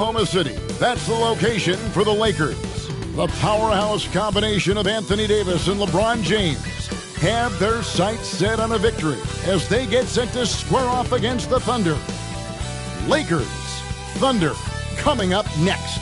Oklahoma City. That's the location for the Lakers. The powerhouse combination of Anthony Davis and LeBron James have their sights set on a victory as they get set to square off against the Thunder. Lakers, Thunder, coming up next.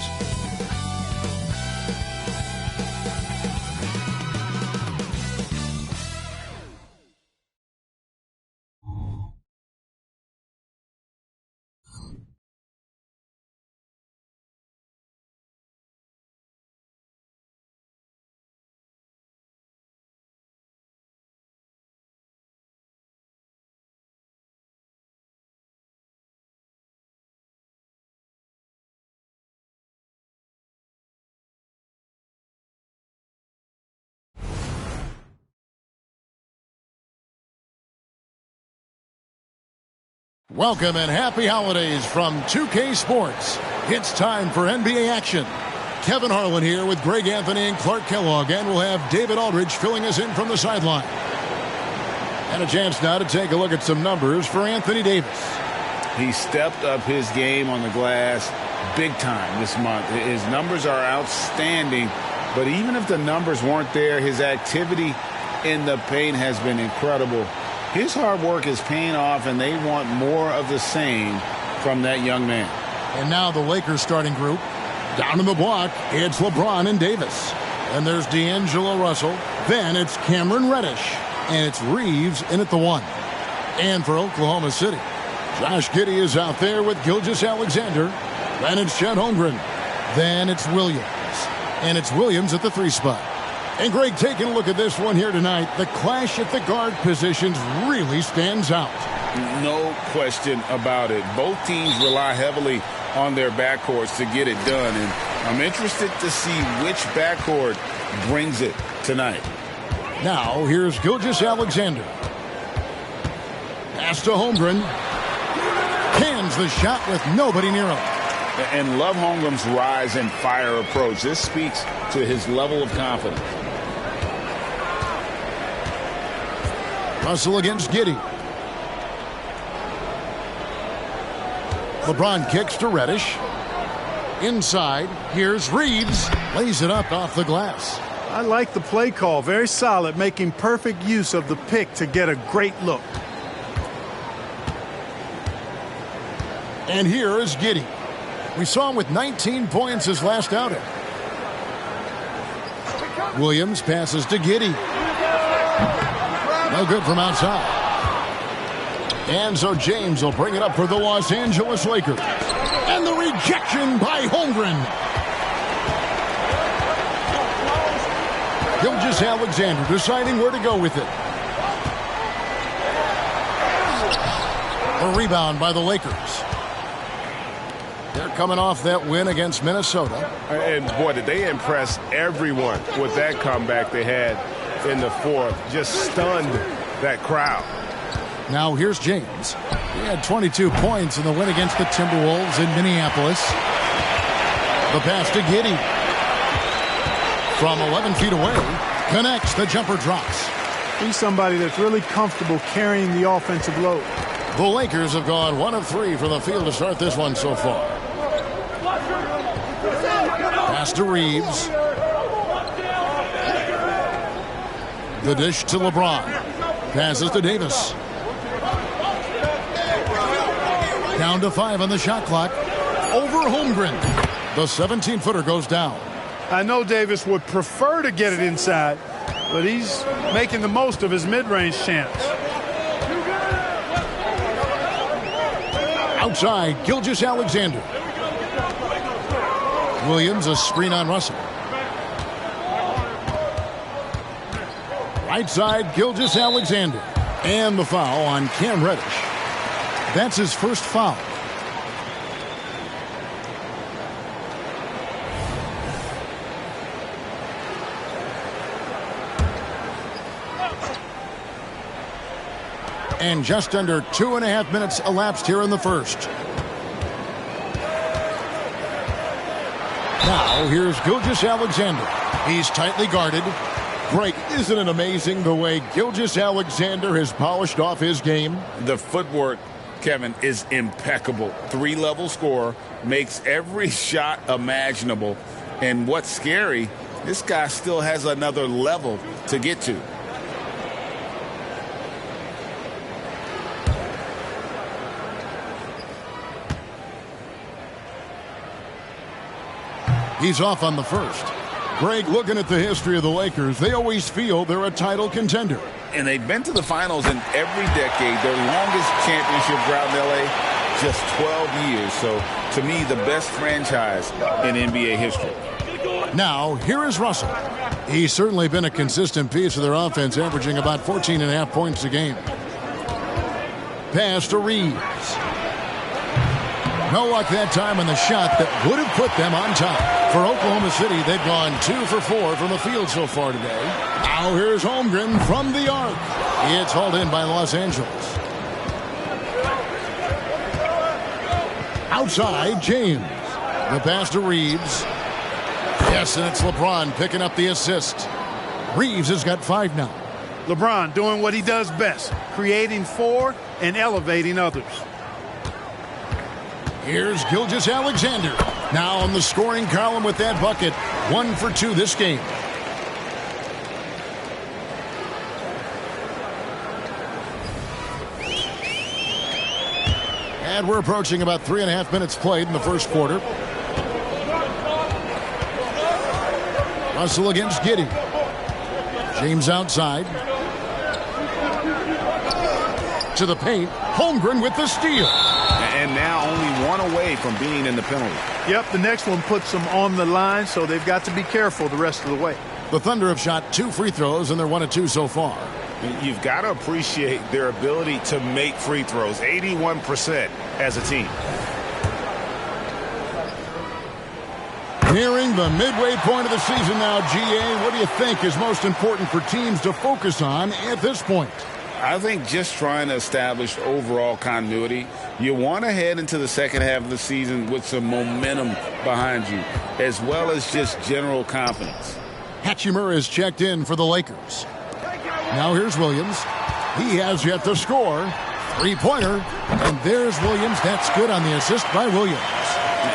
Welcome and happy holidays from 2K Sports. It's time for NBA action. Kevin Harlan here with Greg Anthony and Clark Kellogg, and we'll have David Aldridge filling us in from the sideline. And a chance now to take a look at some numbers for Anthony Davis. He stepped up his game on the glass big time this month. His numbers are outstanding, but even if the numbers weren't there, his activity in the paint has been incredible. His hard work is paying off, and they want more of the same from that young man. And now the Lakers starting group. Down in the block, it's LeBron and Davis. And there's D'Angelo Russell. Then it's Cameron Reddish. And it's Reeves in at the 1. And for Oklahoma City, Josh Giddey is out there with Gilgeous-Alexander. Then it's Chet Holmgren. Then it's Williams. And it's Williams at the 3 spot. And Greg, taking a look at this one here tonight, the clash at the guard positions really stands out. No question about it. Both teams rely heavily on their backcourts to get it done, and I'm interested to see which backcourt brings it tonight. Now, here's Gilgeous-Alexander. Pass to Holmgren. Cans the shot with nobody near him. And love Holmgren's rise and fire approach. This speaks to his level of confidence. Russell against Giddey. LeBron kicks to Reddish. Inside, here's Reeves. Lays it up off the glass. I like the play call. Very solid, making perfect use of the pick to get a great look. And here is Giddey. We saw him with 19 points his last outing. Williams passes to Giddey. No good from outside. And so James will bring it up for the Los Angeles Lakers. And the rejection by Holmgren. Gilgeous-Alexander deciding where to go with it. A rebound by the Lakers. They're coming off that win against Minnesota. And, boy, did they impress everyone with that comeback they had in the fourth. Just stunned that crowd. Now here's James. He had 22 points in the win against the Timberwolves in Minneapolis. The pass to Giddey. From 11 feet away, connects, the jumper drops. He's somebody that's really comfortable carrying the offensive load. The Lakers have gone 1 of 3 from the field to start this one so far. Pass to Reeves. The dish to LeBron. Passes to Davis. Down to 5 on the shot clock. Over Holmgren. The 17-footer goes down. I know Davis would prefer to get it inside, but he's making the most of his mid-range chance. Outside, Gilgeous-Alexander. Williams, a screen on Russell. Right side, Gilgeous-Alexander. And the foul on Cam Reddish. That's his first foul. And just under 2.5 minutes elapsed here in the first. Now, here's Gilgeous-Alexander. He's tightly guarded. Greg, isn't it amazing the way Gilgeous-Alexander has polished off his game? The footwork Kevin, is impeccable. 3-level scorer, makes every shot imaginable. And what's scary, this guy still has another level to get to. He's off on the first. Greg, looking at the history of the Lakers, they always feel they're a title contender. And they've been to the finals in every decade. Their longest championship drought in L.A., just 12 years. So, to me, the best franchise in NBA history. Now, here is Russell. He's certainly been a consistent piece of their offense, averaging about 14.5 points a game. Pass to Reeves. No luck that time on the shot that would have put them on top. For Oklahoma City, they've gone 2 for 4 from the field so far today. Now here's Holmgren from the arc. It's hauled in by Los Angeles. Outside, James. The pass to Reeves. Yes, and it's LeBron picking up the assist. Reeves has got 5 now. LeBron doing what he does best, creating for and elevating others. Here's Gilgeous-Alexander. Now on the scoring column with that bucket. 1 for 2 this game. And we're approaching about 3.5 minutes played in the first quarter. Russell against Giddey. James outside. To the paint. Holmgren with the steal. And now only 1 away from being in the penalty. Yep, the next one puts them on the line, so they've got to be careful the rest of the way. The Thunder have shot 2 free throws, and they're 1 of 2 so far. You've got to appreciate their ability to make free throws, 81% as a team. Nearing the midway point of the season now, GA, what do you think is most important for teams to focus on at this point? I think just trying to establish overall continuity. You want to head into the second half of the season with some momentum behind you, as well as just general confidence. Hachimura is checked in for the Lakers. Now here's Williams. He has yet to score. 3-pointer. And there's Williams. That's good on the assist by Williams.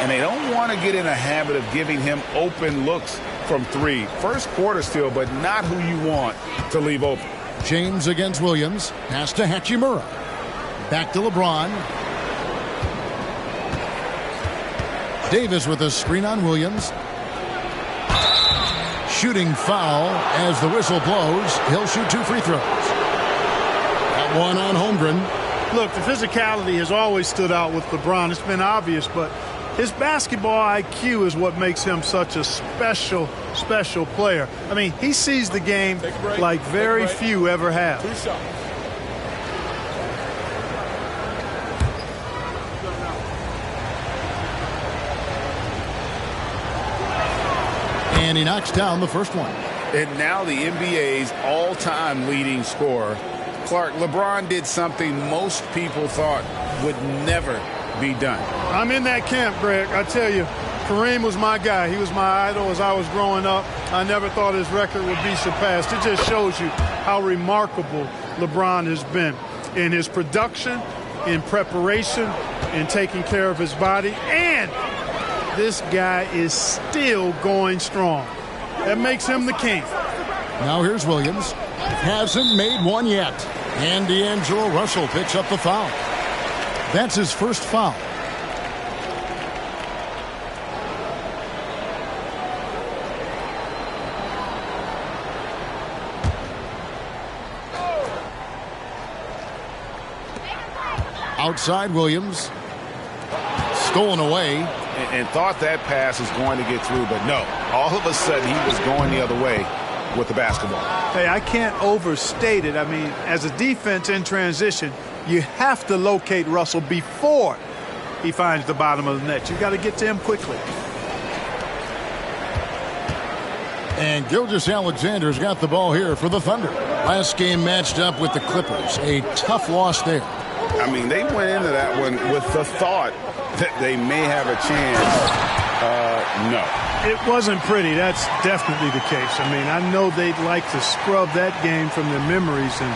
And they don't want to get in a habit of giving him open looks from 3. First quarter still, but not who you want to leave open. James against Williams. Pass to Hachimura. Back to LeBron. Davis with a screen on Williams. Shooting foul as the whistle blows. He'll shoot 2 free throws. That one on Holmgren. Look, the physicality has always stood out with LeBron. It's been obvious, but his basketball IQ is what makes him such a special player. I mean, he sees the game like very few ever have. And he knocks down the first one. And now the NBA's all-time leading scorer. Clark, LeBron did something most people thought would never be done. I'm in that camp, Greg. I tell you, Kareem was my guy. He was my idol as I was growing up. I never thought his record would be surpassed. It just shows you how remarkable LeBron has been in his production, in preparation, in taking care of his body. And this guy is still going strong. That makes him the king. Now here's Williams. Hasn't made one yet. And D'Angelo Russell picks up the foul. That's his first foul. Outside Williams. Stolen away. And thought that pass was going to get through, but no. All of a sudden, he was going the other way with the basketball. Hey, I can't overstate it. I mean, as a defense in transition, you have to locate Russell before he finds the bottom of the net. You got to get to him quickly. And Gilgeous-Alexander's got the ball here for the Thunder. Last game matched up with the Clippers. A tough loss there. I mean, they went into that one with the thought that they may have a chance. No. It wasn't pretty. That's definitely the case. I mean, I know they'd like to scrub that game from their memories and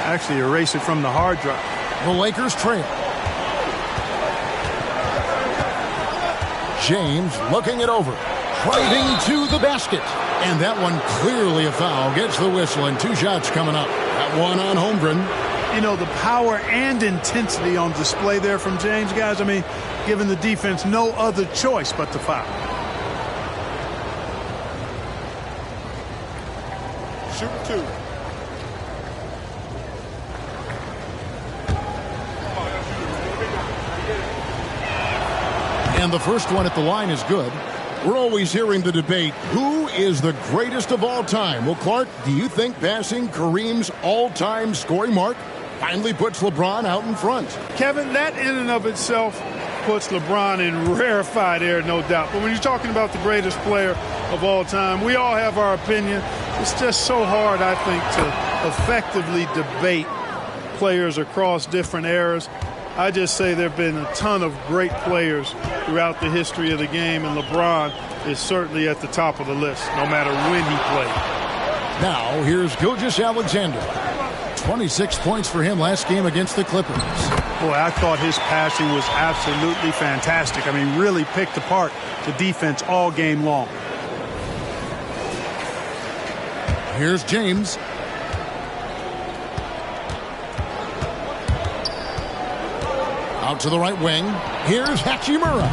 actually erase it from the hard drive. The Lakers trail. James looking it over. Driving to the basket. And that one clearly a foul. Gets the whistle and 2 shots coming up. That one on Holmgren. You know, the power and intensity on display there from James, guys. I mean, giving the defense no other choice but to foul. Shoot 2. And the first one at the line is good. We're always hearing the debate, who is the greatest of all time? Well, Clark, do you think passing Kareem's all-time scoring mark finally puts LeBron out in front? Kevin, that in and of itself puts LeBron in rarefied air, no doubt. But when you're talking about the greatest player of all time, we all have our opinion. It's just so hard, I think, to effectively debate players across different eras. I just say there have been a ton of great players throughout the history of the game, and LeBron is certainly at the top of the list, no matter when he played. Now, here's Gilgeous-Alexander. 26 points for him last game against the Clippers. Boy, I thought his passing was absolutely fantastic. I mean, really picked apart the defense all game long. Here's James. Out to the right wing. Here's Hachimura.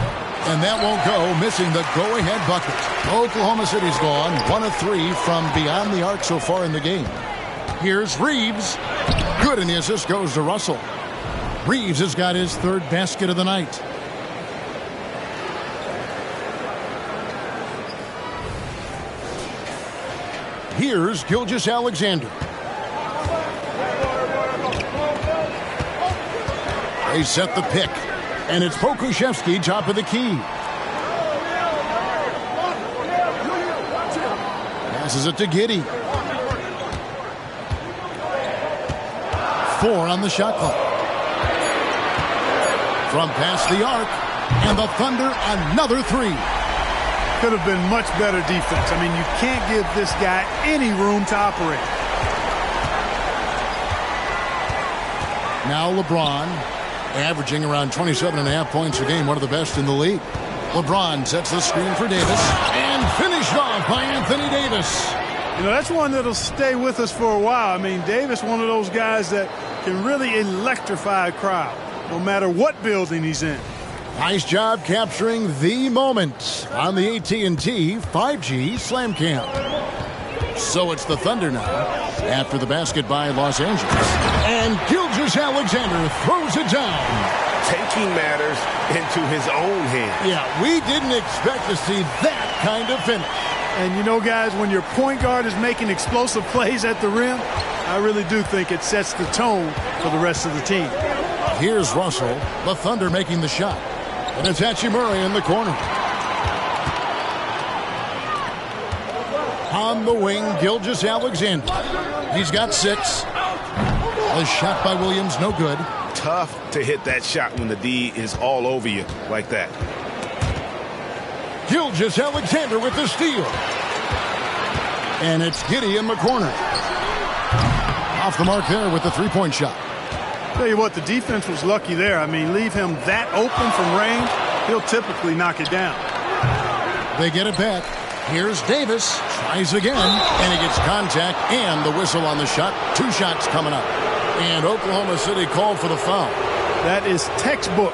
And that won't go, missing the go-ahead bucket. Oklahoma City's gone 1 of 3 from beyond the arc so far in the game. Here's Reeves. Good, and the assist goes to Russell. Reeves has got his 3rd basket of the night. Here's Gilgeous-Alexander. They set the pick, and it's Pokusevski top of the key. Passes it to Giddey. 4 on the shot clock. From past the arc, and the Thunder another 3. Could have been much better defense. I mean, you can't give this guy any room to operate. Now LeBron, averaging around 27.5 points a game, one of the best in the league. LeBron sets the screen for Davis, and finished off by Anthony Davis. You know, that's one that'll stay with us for a while. I mean, Davis, one of those guys that can really electrify a crowd, no matter what building he's in. Nice job capturing the moment on the AT&T 5G Slam Cam. So it's the Thunder now after the basket by Los Angeles. And Gilgeous-Alexander throws it down. Taking matters into his own hands. Yeah, we didn't expect to see that kind of finish. And you know, guys, when your point guard is making explosive plays at the rim, I really do think it sets the tone for the rest of the team. Here's Russell, the Thunder making the shot. And it's Hachimura in the corner. On the wing, Gilgeous-Alexander. He's got 6. A shot by Williams, no good. Tough to hit that shot when the D is all over you like that. Gilgeous-Alexander with the steal. And it's Giddey in the corner. Off the mark there with the 3-point shot. Tell you what, the defense was lucky there. I mean, leave him that open from range, he'll typically knock it down. They get it back. Here's Davis. Tries again, and he gets contact and the whistle on the shot. 2 shots coming up. And Oklahoma City called for the foul. That is textbook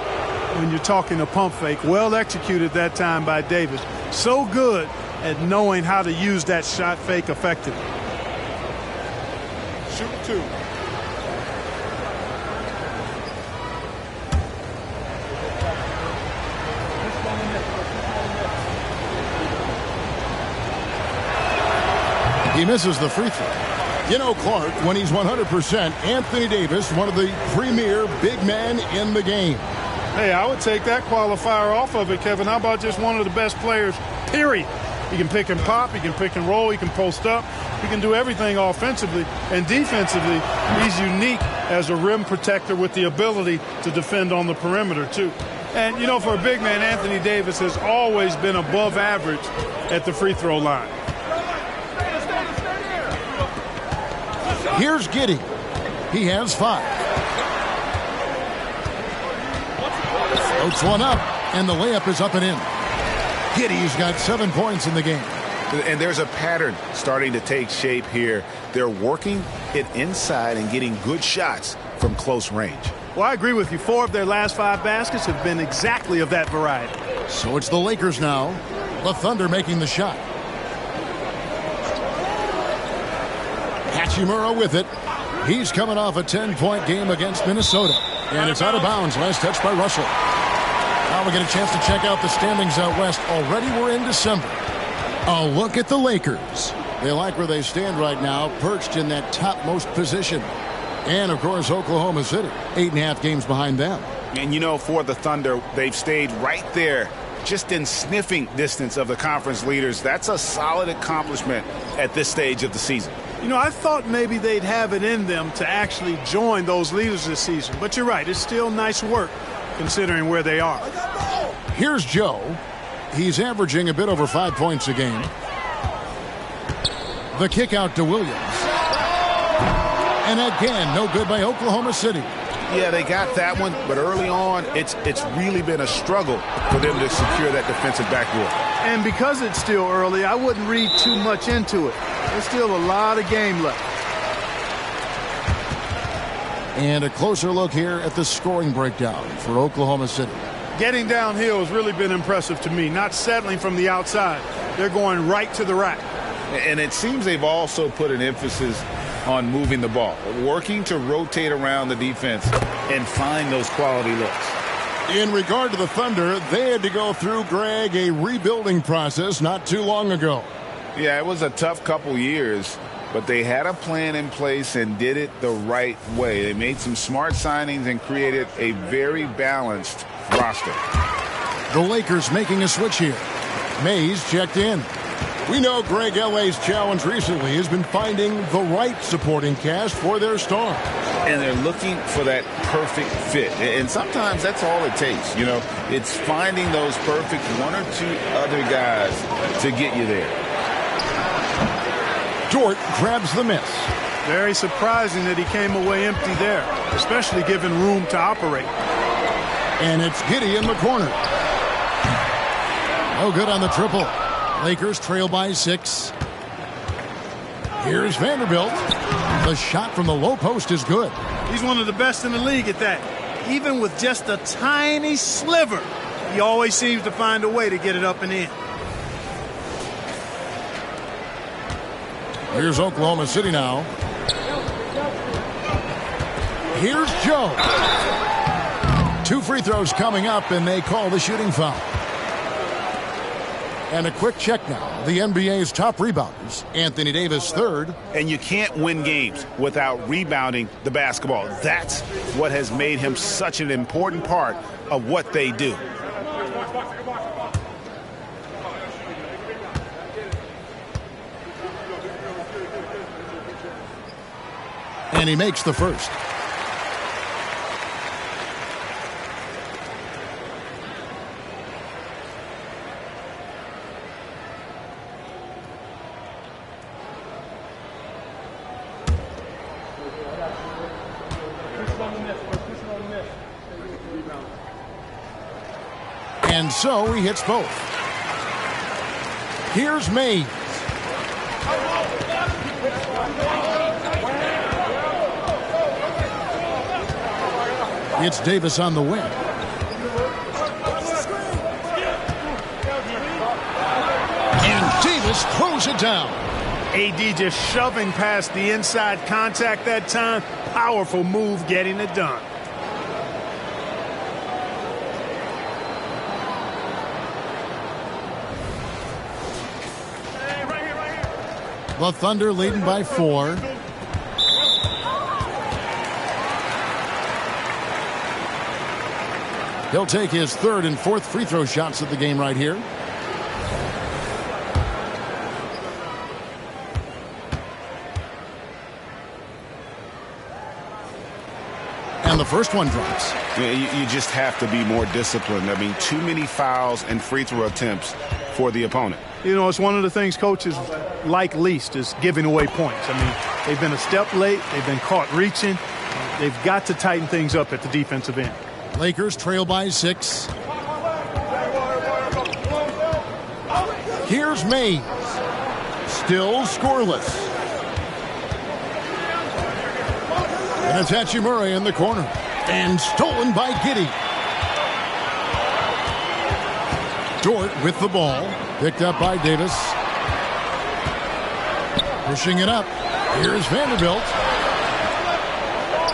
when you're talking a pump fake. Well executed that time by Davis. So good at knowing how to use that shot fake effectively. Shoot 2. He misses the free throw. You know, Clark, when he's 100%, Anthony Davis, one of the premier big men in the game. Hey, I would take that qualifier off of it, Kevin. How about just one of the best players, period? He can pick and pop, he can pick and roll, he can post up, he can do everything offensively. And defensively, he's unique as a rim protector with the ability to defend on the perimeter, too. And, you know, for a big man, Anthony Davis has always been above average at the free throw line. Here's Giddey. He has 5. Floats one up, and the layup is up and in. Giddey's got 7 points in the game. And there's a pattern starting to take shape here. They're working it inside and getting good shots from close range. Well, I agree with you. 4 of their last 5 baskets have been exactly of that variety. So it's the Lakers now. The Thunder making the shot. Hachimura with it. He's coming off a 10-point game against Minnesota. And it's out of bounds. Last touch by Russell. Now we get a chance to check out the standings out west. Already we're in December. A look at the Lakers. They like where they stand right now, perched in that topmost position. And, of course, Oklahoma City, 8.5 games behind them. And, you know, for the Thunder, they've stayed right there, just in sniffing distance of the conference leaders. That's a solid accomplishment at this stage of the season. You know, I thought maybe they'd have it in them to actually join those leaders this season. But you're right, it's still nice work considering where they are. Here's Joe. He's averaging a bit over 5 points a game. The kick out to Williams. And again, no good by Oklahoma City. Yeah, they got that one, but early on, it's really been a struggle for them to secure that defensive backboard. And because it's still early, I wouldn't read too much into it. There's still a lot of game left. And a closer look here at the scoring breakdown for Oklahoma City. Getting downhill has really been impressive to me, not settling from the outside. They're going right to the rack. And it seems they've also put an emphasis on moving the ball, working to rotate around the defense and find those quality looks. In regard to the Thunder, they had to go through, Greg, a rebuilding process not too long ago. Yeah, it was a tough couple years, but they had a plan in place and did it the right way. They made some smart signings and created a very balanced roster. The Lakers making a switch here. Mays checked in. We know Greg LA's challenge recently has been finding the right supporting cast for their stars. And they're looking for that perfect fit. And sometimes that's all it takes. You know, it's finding those perfect 1 or 2 other guys to get you there. Dort grabs the miss. Very surprising that he came away empty there, especially given room to operate. And it's Giddey in the corner. No good on the triple. Lakers trail by 6. Here's Vanderbilt. The shot from the low post is good. He's one of the best in the league at that. Even with just a tiny sliver, he always seems to find a way to get it up and in. Here's Oklahoma City now. Here's Joe. 2 free throws coming up, and they call the shooting foul. And a quick check now. The NBA's top rebounders. Anthony Davis, 3rd. And you can't win games without rebounding the basketball. That's what has made him such an important part of what they do. And he makes the first. And so he hits both. Here's Mays. It's Davis on the wing. And Davis throws it down. AD just shoving past the inside contact that time. Powerful move getting it done. The Thunder leading by 4. He'll take his 3rd and 4th free throw shots of the game right here. And the first one drops. You just have to be more disciplined. I mean, too many fouls and free throw attempts for the opponent. You know, it's one of the things coaches like least is giving away points. I mean, they've been a step late. They've been caught reaching. They've got to tighten things up at the defensive end. Lakers trail by 6. Here's Mays. Still scoreless. And it's Hachimura in the corner. And stolen by Giddey. Dort with the ball. Picked up by Davis. Pushing it up. Here's Vanderbilt.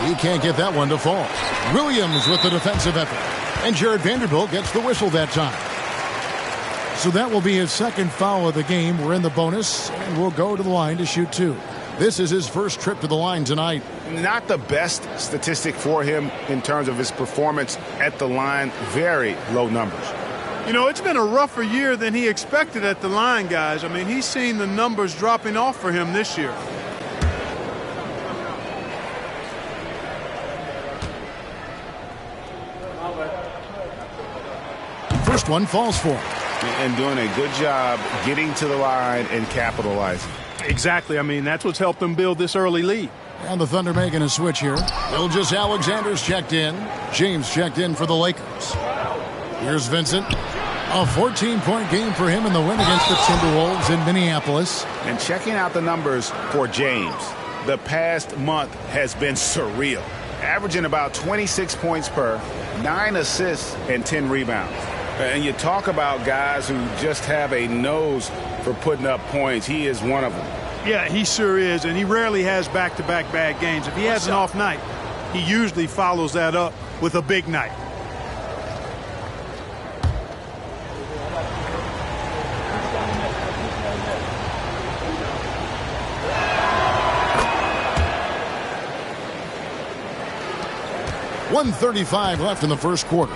He can't get that one to fall. Williams with the defensive effort. And Jared Vanderbilt gets the whistle that time. So that will be his second foul of the game. We're in the bonus, and we'll go to the line to shoot two. This is his first trip to the line tonight. Not the best statistic for him in terms of his performance at the line. Very low numbers. You know, it's been a rougher year than he expected at the line, guys. I mean, he's seen the numbers dropping off for him this year. First one falls for him. And doing a good job getting to the line and capitalizing. Exactly. I mean, that's what's helped them build this early lead. And the Thunder making a switch here. Gilgeous-Alexander's checked in. James checked in for the Lakers. Here's Vincent. A 14-point game for him in the win against the Timberwolves in Minneapolis. And checking out the numbers for James, the past month has been surreal. Averaging about 26 points per, 9 assists, and 10 rebounds. And you talk about guys who just have a nose for putting up points. He is one of them. Yeah, he sure is, and he rarely has back-to-back bad games. If he has an off night, he usually follows that up with a big night. .135 left in the first quarter.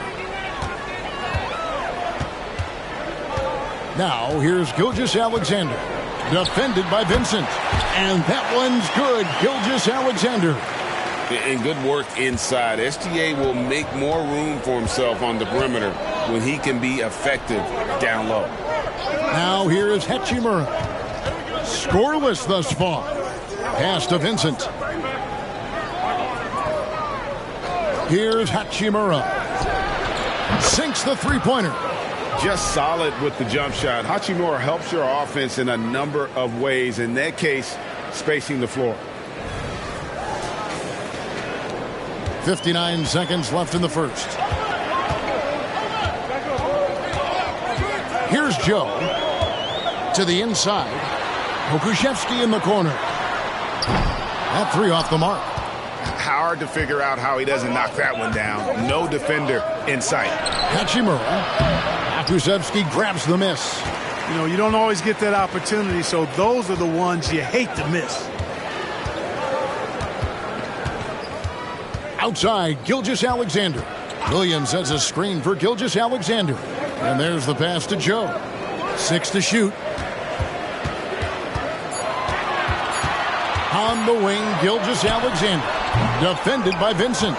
Now, here's Gilgeous-Alexander. Defended by Vincent. And that one's good. Gilgeous-Alexander. And good work inside. SGA will make more room for himself on the perimeter when he can be effective down low. Now, here is Hachimura. Scoreless thus far. Pass to Vincent. Here's Hachimura. Sinks the three-pointer. Just solid with the jump shot. Hachimura helps your offense in a number of ways. In that case, spacing the floor. 59 seconds left in the first. Here's Joe. To the inside. Pokusevski in the corner. That three off the mark. Hard to figure out how he doesn't knock that one down. No defender in sight. Hachimura. Pokusevski grabs the miss. You know, you don't always get that opportunity, so those are the ones you hate to miss. Outside, Gilgeous-Alexander. Williams sets a screen for Gilgeous-Alexander. And there's the pass to Joe. 6 to shoot. On the wing, Gilgeous-Alexander. Defended by Vincent.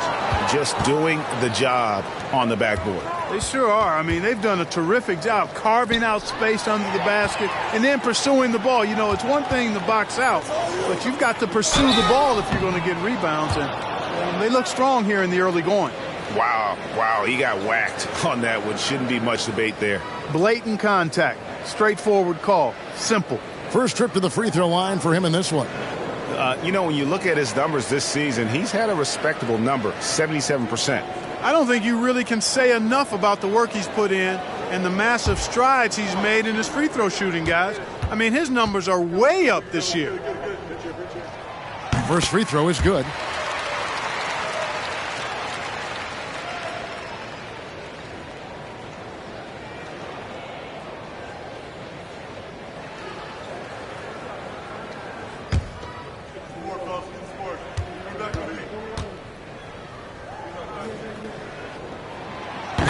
Just doing the job on the backboard. They sure are. I mean, they've done a terrific job carving out space under the basket and then pursuing the ball. You know, it's one thing to box out, but you've got to pursue the ball if you're going to get rebounds. And they look strong here in the early going. Wow, he got whacked on that one. Shouldn't be much debate there. Blatant contact. Straightforward call. Simple. First trip to the free throw line for him in this one. You know, when you look at his numbers this season, he's had a respectable number, 77%. I don't think you really can say enough about the work he's put in and the massive strides he's made in his free throw shooting, guys. I mean, his numbers are way up this year. First free throw is good.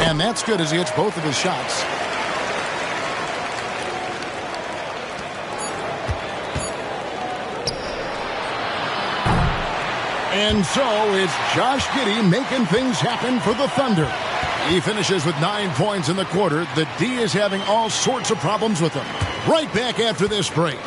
And that's good as he hits both of his shots. And so it's Josh Giddey making things happen for the Thunder. He finishes with 9 points in the quarter. The D is having all sorts of problems with him. Right back after this break.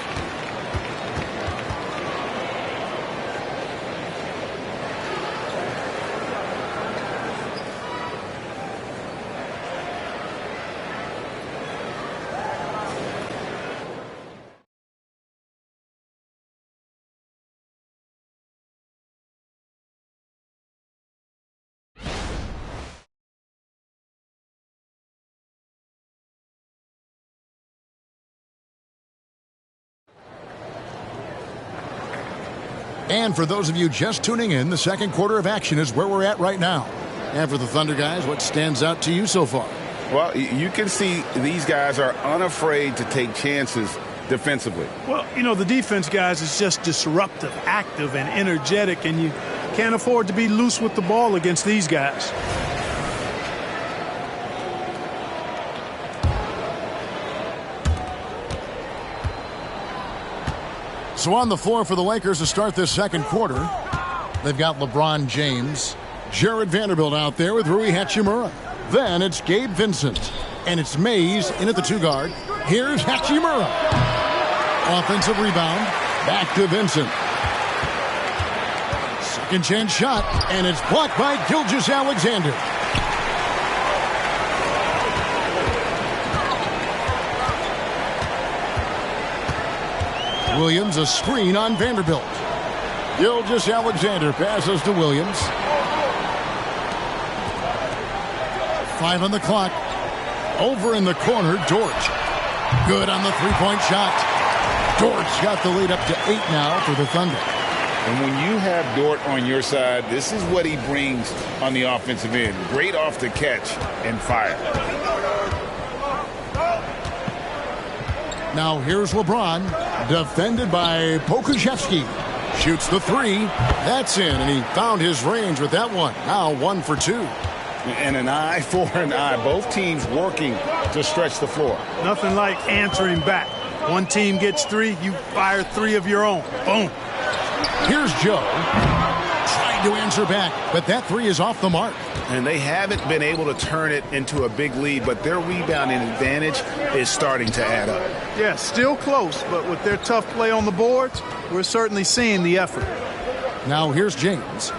And for those of you just tuning in, the second quarter of action is where we're at right now. And for the Thunder guys, what stands out to you so far? Well, you can see these guys are unafraid to take chances defensively. Well, you know, the defense, guys, is just disruptive, active, and energetic, and you can't afford to be loose with the ball against these guys. So on the floor for the Lakers to start this second quarter, they've got LeBron James, Jared Vanderbilt out there with Rui Hachimura. Then it's Gabe Vincent, and it's Mays in at the 2 guard. Here's Hachimura. Offensive rebound, back to Vincent. Second chance shot, and it's blocked by Gilgeous-Alexander. Williams, a screen on Vanderbilt. Gilgeous-Alexander passes to Williams. 5 on the clock. Over in the corner, Dort. Good on the three-point shot. Dort's got the lead up to 8 now for the Thunder. And when you have Dort on your side, this is what he brings on the offensive end. Great off the catch and fire. Now here's LeBron, defended by Pokusevski. Shoots the 3. That's in, and he found his range with that one. Now 1 for 2. And an eye for an eye. Both teams working to stretch the floor. Nothing like answering back. One team gets 3, you fire 3 of your own. Boom. Here's Joe. Trying to answer back, but that 3 is off the mark. And they haven't been able to turn it into a big lead, but their rebounding advantage is starting to add up. Yeah, still close, but with their tough play on the boards, we're certainly seeing the effort. Now here's James.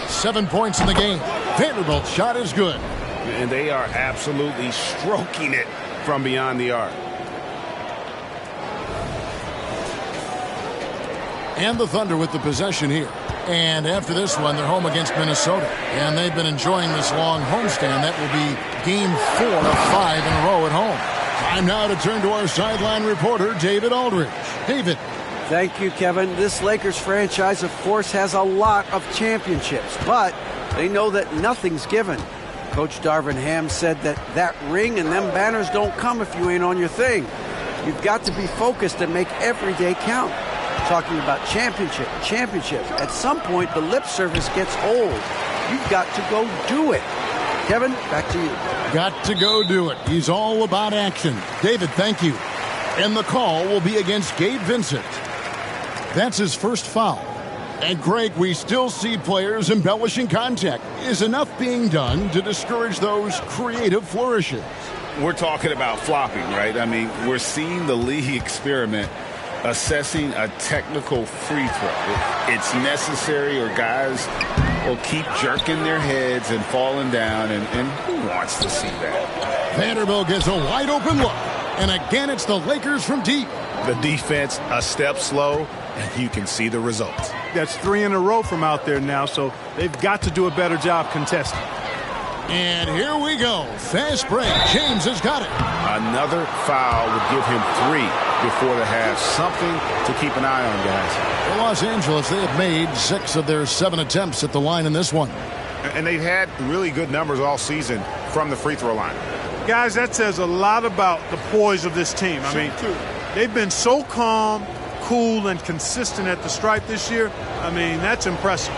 7 points in the game. Vanderbilt's shot is good. And they are absolutely stroking it from beyond the arc. And the Thunder with the possession here. And after this one, they're home against Minnesota. And they've been enjoying this long homestand. That will be game 4 of 5 in a row at home. Time now to turn to our sideline reporter, David Aldridge. David. Thank you, Kevin. This Lakers franchise, of course, has a lot of championships, but they know that nothing's given. Coach Darvin Ham said that ring and them banners don't come if you ain't on your thing. You've got to be focused and make every day count. Talking about championship. At some point, the lip service gets old. You've got to go do it. Kevin, back to you. Got to go do it. He's all about action. David, thank you. And the call will be against Gabe Vincent. That's his first foul. And Greg, we still see players embellishing contact. Is enough being done to discourage those creative flourishes? We're talking about flopping, right? I mean, we're seeing the league experiment assessing a technical free throw. It's necessary or guys will keep jerking their heads and falling down, and who wants to see that? Vanderbilt gets a wide open look. And again, it's the Lakers from deep. The defense a step slow, and you can see the results. That's 3 in a row from out there now, so they've got to do a better job contesting. And here we go. Fast break. James has got it. Another foul would give him 3 before the half. Something to keep an eye on, guys. For Los Angeles, they have made 6 of their 7 attempts at the line in this one. And they've had really good numbers all season from the free throw line. Guys, that says a lot about the poise of this team. I mean, they've been so calm, cool, and consistent at the stripe this year. I mean, that's impressive.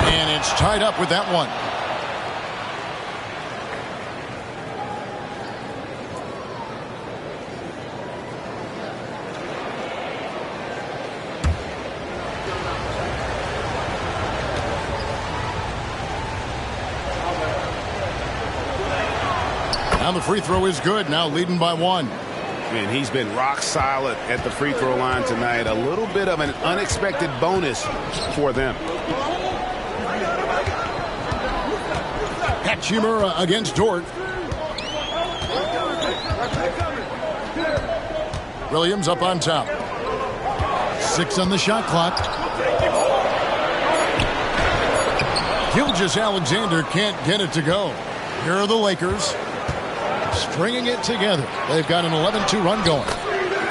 And it's tied up with that one. Now the free throw is good. Now leading by 1. And he's been rock solid at the free throw line tonight. A little bit of an unexpected bonus for them. Hachimura against Dort. Williams up on top. 6 on the shot clock. Gilgeous-Alexander can't get it to go. Here are the Lakers stringing it together. They've got an 11-2 run going.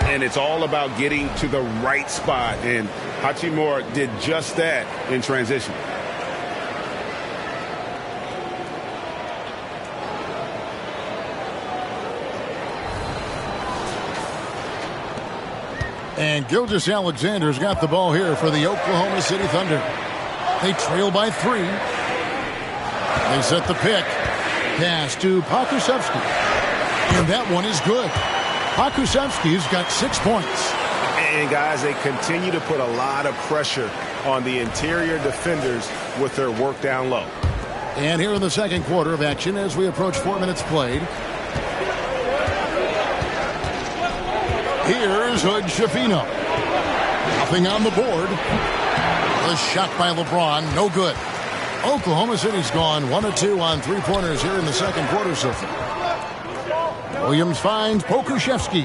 And it's all about getting to the right spot. And Hachimura did just that in transition. And Gilgeous-Alexander's got the ball here for the Oklahoma City Thunder. They trail by 3. They set the pick. Pass to Pokusevski. And that one is good. Pokusevski's got 6 points. And, guys, they continue to put a lot of pressure on the interior defenders with their work down low. And here in the second quarter of action as we approach 4 minutes played. Here's Hood Schifino. Nothing on the board. The shot by LeBron, no good. Oklahoma City's gone 1 of 2 on 3-pointers here in the second quarter so far. Williams finds Pokusevski.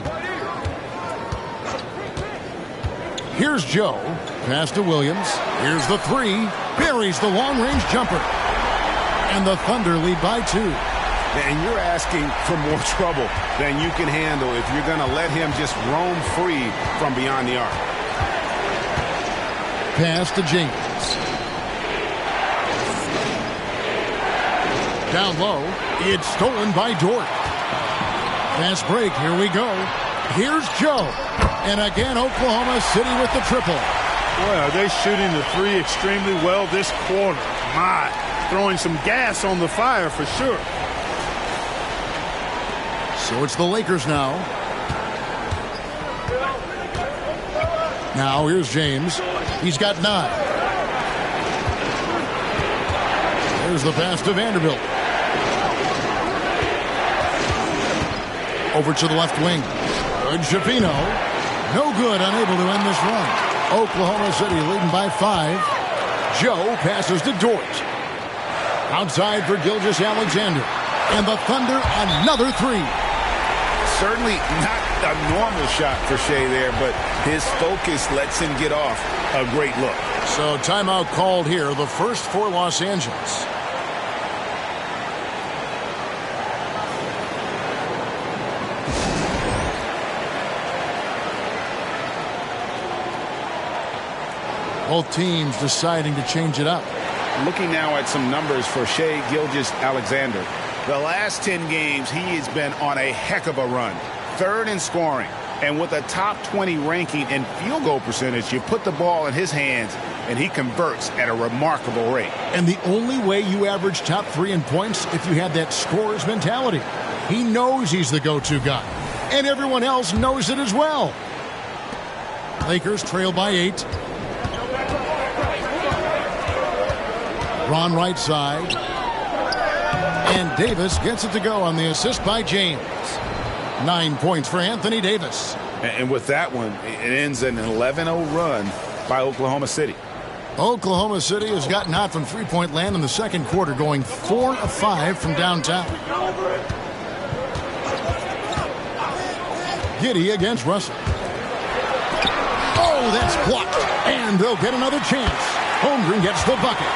Here's Joe. Pass to Williams. Here's the 3. Buries the long-range jumper. And the Thunder lead by 2. And you're asking for more trouble than you can handle if you're going to let him just roam free from beyond the arc. Pass to Jenkins. Down low. It's stolen by Dort. Fast break. Here we go. Here's Joe. And again, Oklahoma City with the triple. Boy, are they shooting the 3 extremely well this quarter. My, throwing some gas on the fire for sure. So it's the Lakers now. Now here's James. He's got 9. There's the pass to Vanderbilt. Over to the left wing. Good Schifino. No good, unable to end this run. Oklahoma City leading by 5. Joe passes to Dort. Outside for Gilgeous-Alexander. And the Thunder another 3. Certainly not a normal shot for Shea there, but his focus lets him get off a great look. So timeout called here, the first for Los Angeles. Both teams deciding to change it up. Looking now at some numbers for Shea Gilgeous-Alexander. The last 10 games, he has been on a heck of a run. 3rd in scoring. And with a top 20 ranking in field goal percentage, you put the ball in his hands, and he converts at a remarkable rate. And the only way you average top 3 in points if you have that scorer's mentality. He knows he's the go-to guy. And everyone else knows it as well. Lakers trail by 8. Ron right side. And Davis gets it to go on the assist by James. 9 points for Anthony Davis. And with that one, it ends an 11-0 run by Oklahoma City. Oklahoma City has gotten hot from three-point land in the second quarter, going 4 of 5 from downtown. Giddey against Russell. Oh, that's blocked. And they'll get another chance. Holmgren gets the bucket.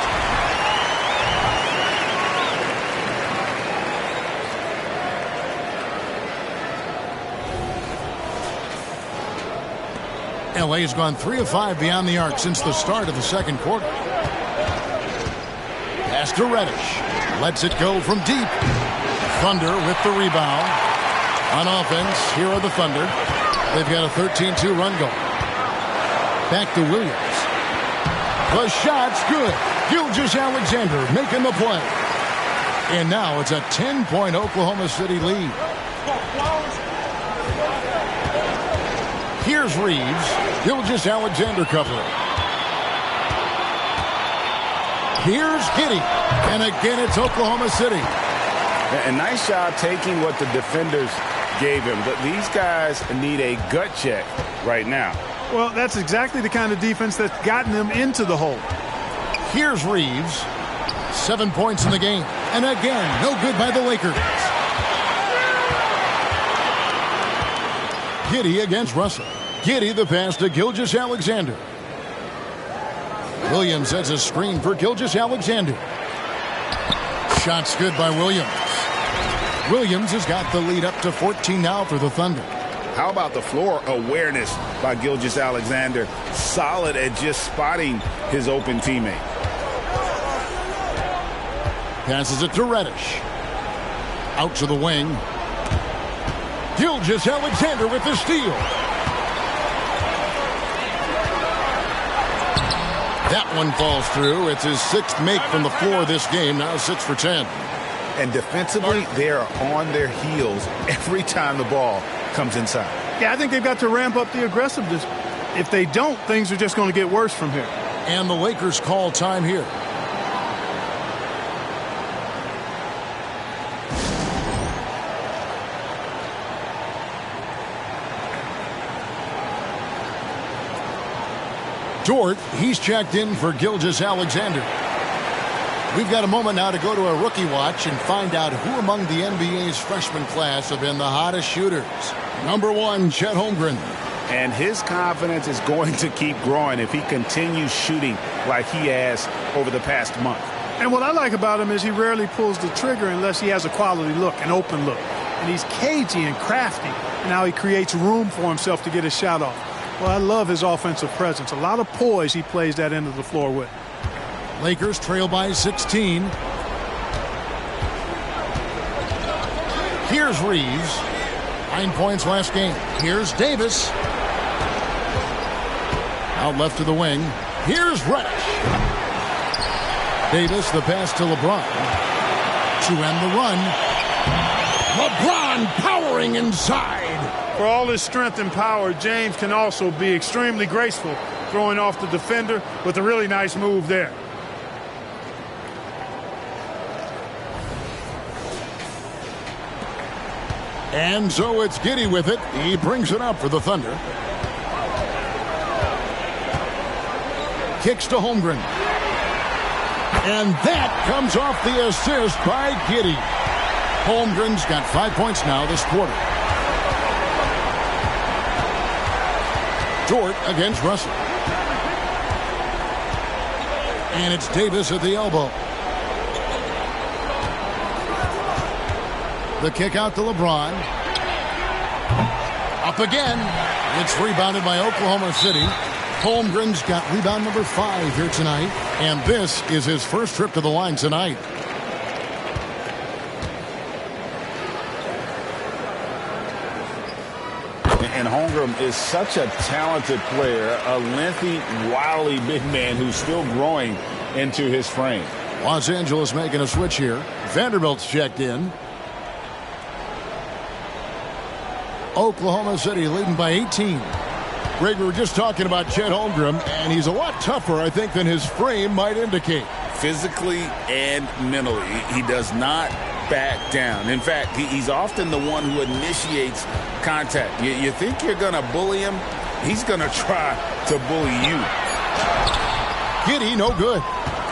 LA has gone 3 of 5 beyond the arc since the start of the second quarter. Pass to Reddish. Lets it go from deep. Thunder with the rebound. On offense, here are the Thunder. They've got a 13-2 run going. Back to Williams. The shot's good. Gilgeous-Alexander making the play. And now it's a 10-point Oklahoma City lead. Here's Reeves. Gilgeous-Alexander covering. Here's Giddey. And again, it's Oklahoma City. A nice job taking what the defenders gave him. But these guys need a gut check right now. Well, that's exactly the kind of defense that's gotten them into the hole. Here's Reeves. 7 points in the game. And again, no good by the Lakers. Giddey against Russell. Giddey the pass to Gilgeous-Alexander. Williams sets a screen for Gilgeous-Alexander. Shot's good by Williams. Williams has got the lead up to 14 now for the Thunder. How about the floor awareness by Gilgeous-Alexander? Solid at just spotting his open teammate. Passes it to Reddish. Out to the wing. Gilgeous-Alexander with the steal. That one falls through. It's his 6th make from the floor this game. Now 6 for 10. And defensively, they are on their heels every time the ball comes inside. Yeah, I think they've got to ramp up the aggressiveness. If they don't, things are just going to get worse from here. And the Lakers call time here. Dort, he's checked in for Gilgeous-Alexander. We've got a moment now to go to a rookie watch and find out who among the NBA's freshman class have been the hottest shooters. Number 1, Chet Holmgren. And his confidence is going to keep growing if he continues shooting like he has over the past month. And what I like about him is he rarely pulls the trigger unless he has a quality look, an open look. And he's cagey and crafty. And now he creates room for himself to get his shot off. Well, I love his offensive presence. A lot of poise he plays that end of the floor with. Lakers trail by 16. Here's Reeves. 9 points last game. Here's Davis. Out left to the wing. Here's Reddish. Davis, the pass to LeBron. To end the run. LeBron powering inside. For all his strength and power, James can also be extremely graceful, throwing off the defender with a really nice move there. And so it's Giddey with it. He brings it up for the Thunder. Kicks to Holmgren. And that comes off the assist by Giddey. Holmgren's got 5 points now this quarter. Dort against Russell. And it's Davis at the elbow. The kick out to LeBron. Up again. It's rebounded by Oklahoma City. Holmgren's got rebound number 5 here tonight. And this is his first trip to the line tonight. And Holmgren is such a talented player, a lengthy, wily big man who's still growing into his frame. Los Angeles making a switch here. Vanderbilt's checked in. Oklahoma City leading by 18. Greg, we were just talking about Chet Holmgren, and he's a lot tougher, I think, than his frame might indicate. Physically and mentally, he does not back down. In fact, he's often the one who initiates contact. You think you're going to bully him? He's going to try to bully you. Giddey, no good.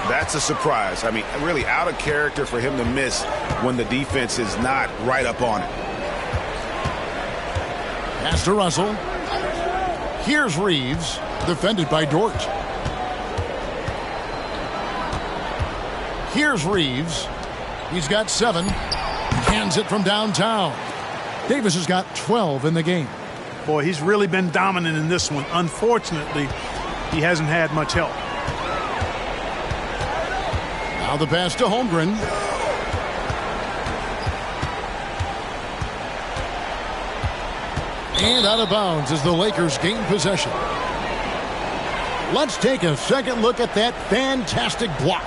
That's a surprise. I mean, really out of character for him to miss when the defense is not right up on it. Pass to Russell. Here's Reeves, defended by Dort. Here's Reeves. He's got 7. Hands it from downtown. Davis has got 12 in the game. Boy, he's really been dominant in this one. Unfortunately, he hasn't had much help. Now the pass to Holmgren. And out of bounds as the Lakers gain possession. Let's take a second look at that fantastic block.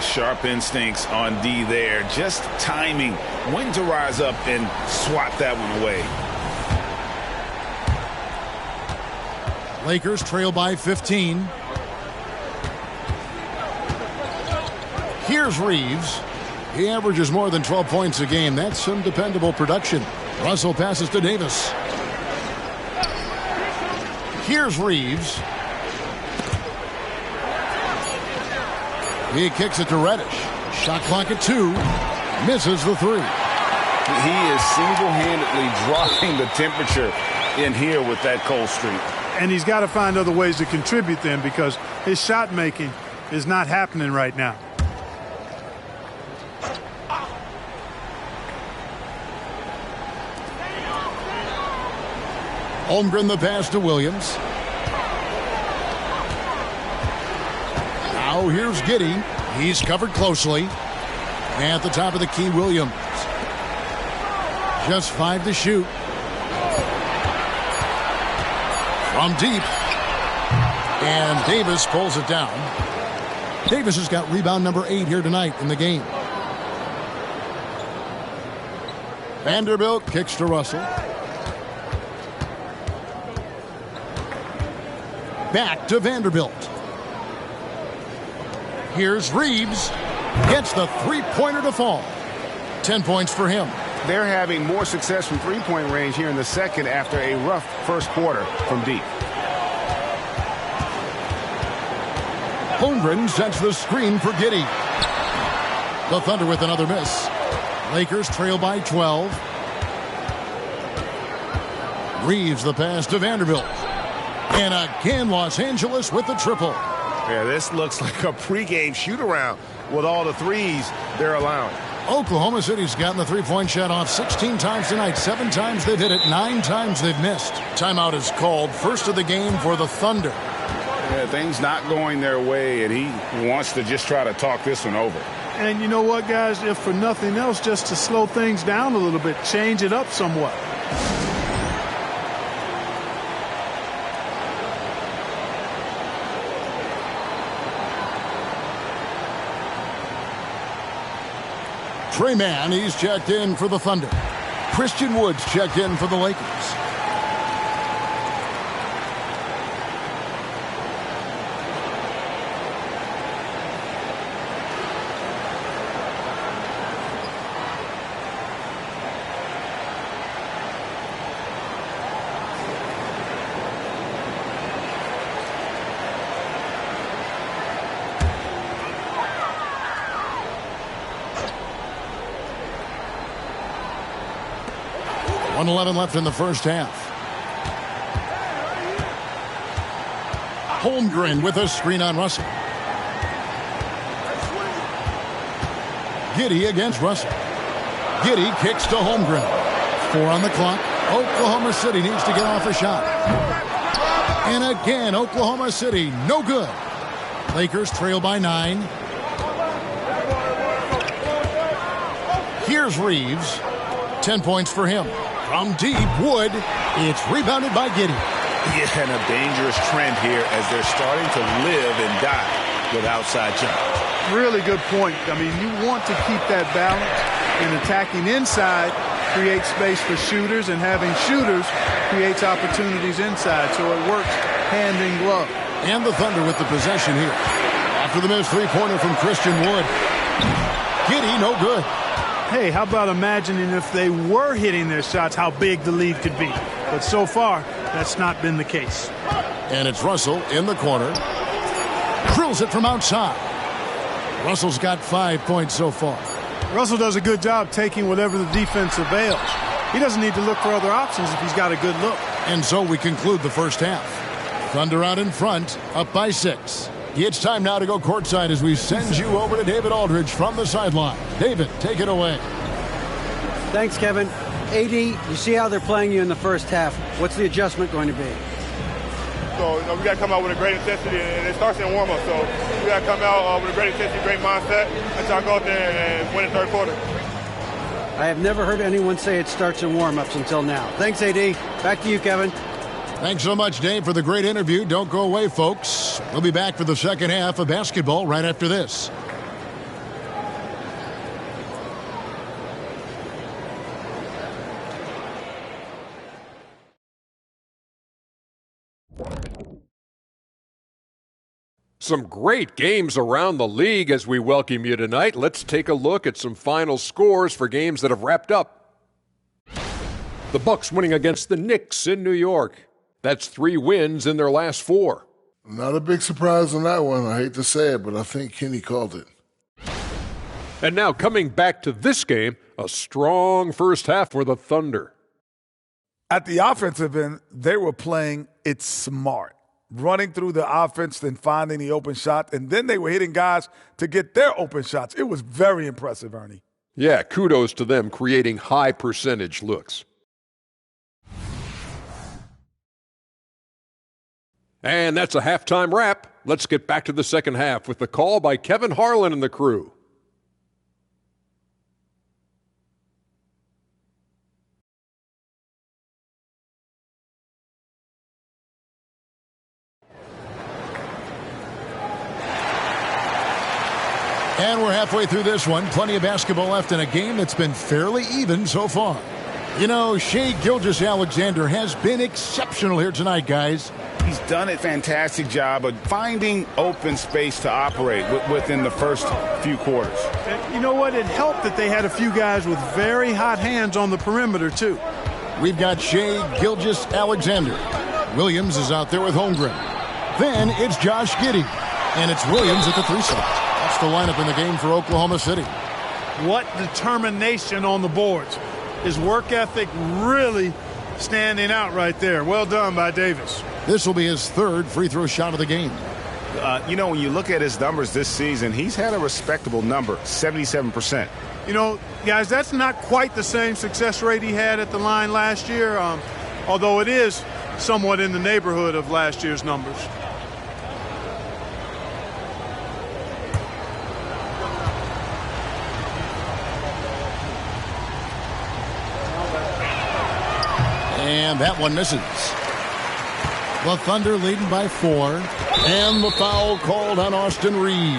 Sharp instincts on D there. Just timing when to rise up and swat that one away. Lakers trail by 15. Here's Reeves. He averages more than 12 points a game. That's some dependable production. Russell passes to Davis. Here's Reeves. He kicks it to Reddish. Shot clock at 2. Misses the 3. He is single-handedly dropping the temperature in here with that cold streak. And he's got to find other ways to contribute then, because his shot making is not happening right now. Holmgren the pass to Williams. Now here's Giddey. He's covered closely. At the top of the key, Williams. Just 5 to shoot. From deep. And Davis pulls it down. Davis has got rebound number 8 here tonight in the game. Vanderbilt kicks to Russell. Back to Vanderbilt. Here's Reeves. Gets the three-pointer to fall. 10 points for him. They're having more success from three-point range here in the second after a rough first quarter from deep. Holmgren sets the screen for Giddey. The Thunder with another miss. Lakers trail by 12. Reeves the pass to Vanderbilt. And again, Los Angeles with the triple. Yeah, this looks like a pregame shoot-around with all the threes they're allowing. Oklahoma City's gotten the three-point shot off 16 times tonight. 7 times they've hit it. 9 times they've missed. Timeout is called. First of the game for the Thunder. Yeah, things not going their way, and he wants to just try to talk this one over. And you know what, guys? If for nothing else, just to slow things down a little bit, change it up somewhat. Trey Mann, he's checked in for the Thunder. Christian Woods checked in for the Lakers. .11 left in the first half. Holmgren with a screen on Russell. Giddey against Russell. Giddey kicks to Holmgren. 4 on the clock. Oklahoma City needs to get off a shot. And again, Oklahoma City, no good. Lakers trail by 9. Here's Reeves. 10 points for him. From deep, Wood. It's rebounded by Giddey. Yeah, and a dangerous trend here as they're starting to live and die with outside jump. Really good point. I mean, you want to keep that balance, and attacking inside creates space for shooters, and having shooters creates opportunities inside, so it works hand in glove. And the Thunder with the possession here. After the missed three-pointer from Christian Wood. Giddey, no good. Hey, how about imagining if they were hitting their shots, how big the lead could be. But so far, that's not been the case. And it's Russell in the corner. Drills it from outside. Russell's got 5 points so far. Russell does a good job taking whatever the defense avails. He doesn't need to look for other options if he's got a good look. And so we conclude the first half. Thunder out in front, up by 6. It's time now to go courtside as we send you over to David Aldridge from the sideline. David, take it away. Thanks, Kevin. AD, you see how they're playing you in the first half. What's the adjustment going to be? So, we got to come out with a great intensity, and it starts in warm-up. So, we got to come out with a great intensity, great mindset, and try to go out there and win the third quarter. I have never heard anyone say it starts in warm-ups until now. Thanks, AD. Back to you, Kevin. Thanks so much, Dave, for the great interview. Don't go away, folks. We'll be back for the second half of basketball right after this. Some great games around the league as we welcome you tonight. Let's take a look at some final scores for games that have wrapped up. The Bucks winning against the Knicks in New York. That's 3 wins in their last 4. Not a big surprise on that one. I hate to say it, but I think Kenny called it. And now coming back to this game, a strong first half for the Thunder. At the offensive end, they were playing it smart. Running through the offense, then finding the open shot, and then they were hitting guys to get their open shots. It was very impressive, Ernie. Yeah, kudos to them creating high percentage looks. And that's a halftime wrap. Let's get back to the second half with the call by Kevin Harlan and the crew. And we're halfway through this one. Plenty of basketball left in a game that's been fairly even so far. You know, Shai Gilgeous-Alexander has been exceptional here tonight, guys. He's done a fantastic job of finding open space to operate within the first few quarters. And you know what? It helped that they had a few guys with very hot hands on the perimeter, too. We've got Shai Gilgeous-Alexander. Williams is out there with Holmgren. Then it's Josh Giddey. And it's Williams at the 3 spot. That's the lineup in the game for Oklahoma City. What determination on the boards. His work ethic really standing out right there. Well done by Davis. This will be his 3rd free throw shot of the game. You know, when you look at his numbers this season, he's had a respectable number, 77%. You know, guys, that's not quite the same success rate he had at the line last year, although it is somewhat in the neighborhood of last year's numbers. And that one misses. The Thunder leading by 4. And the foul called on Austin Reeves.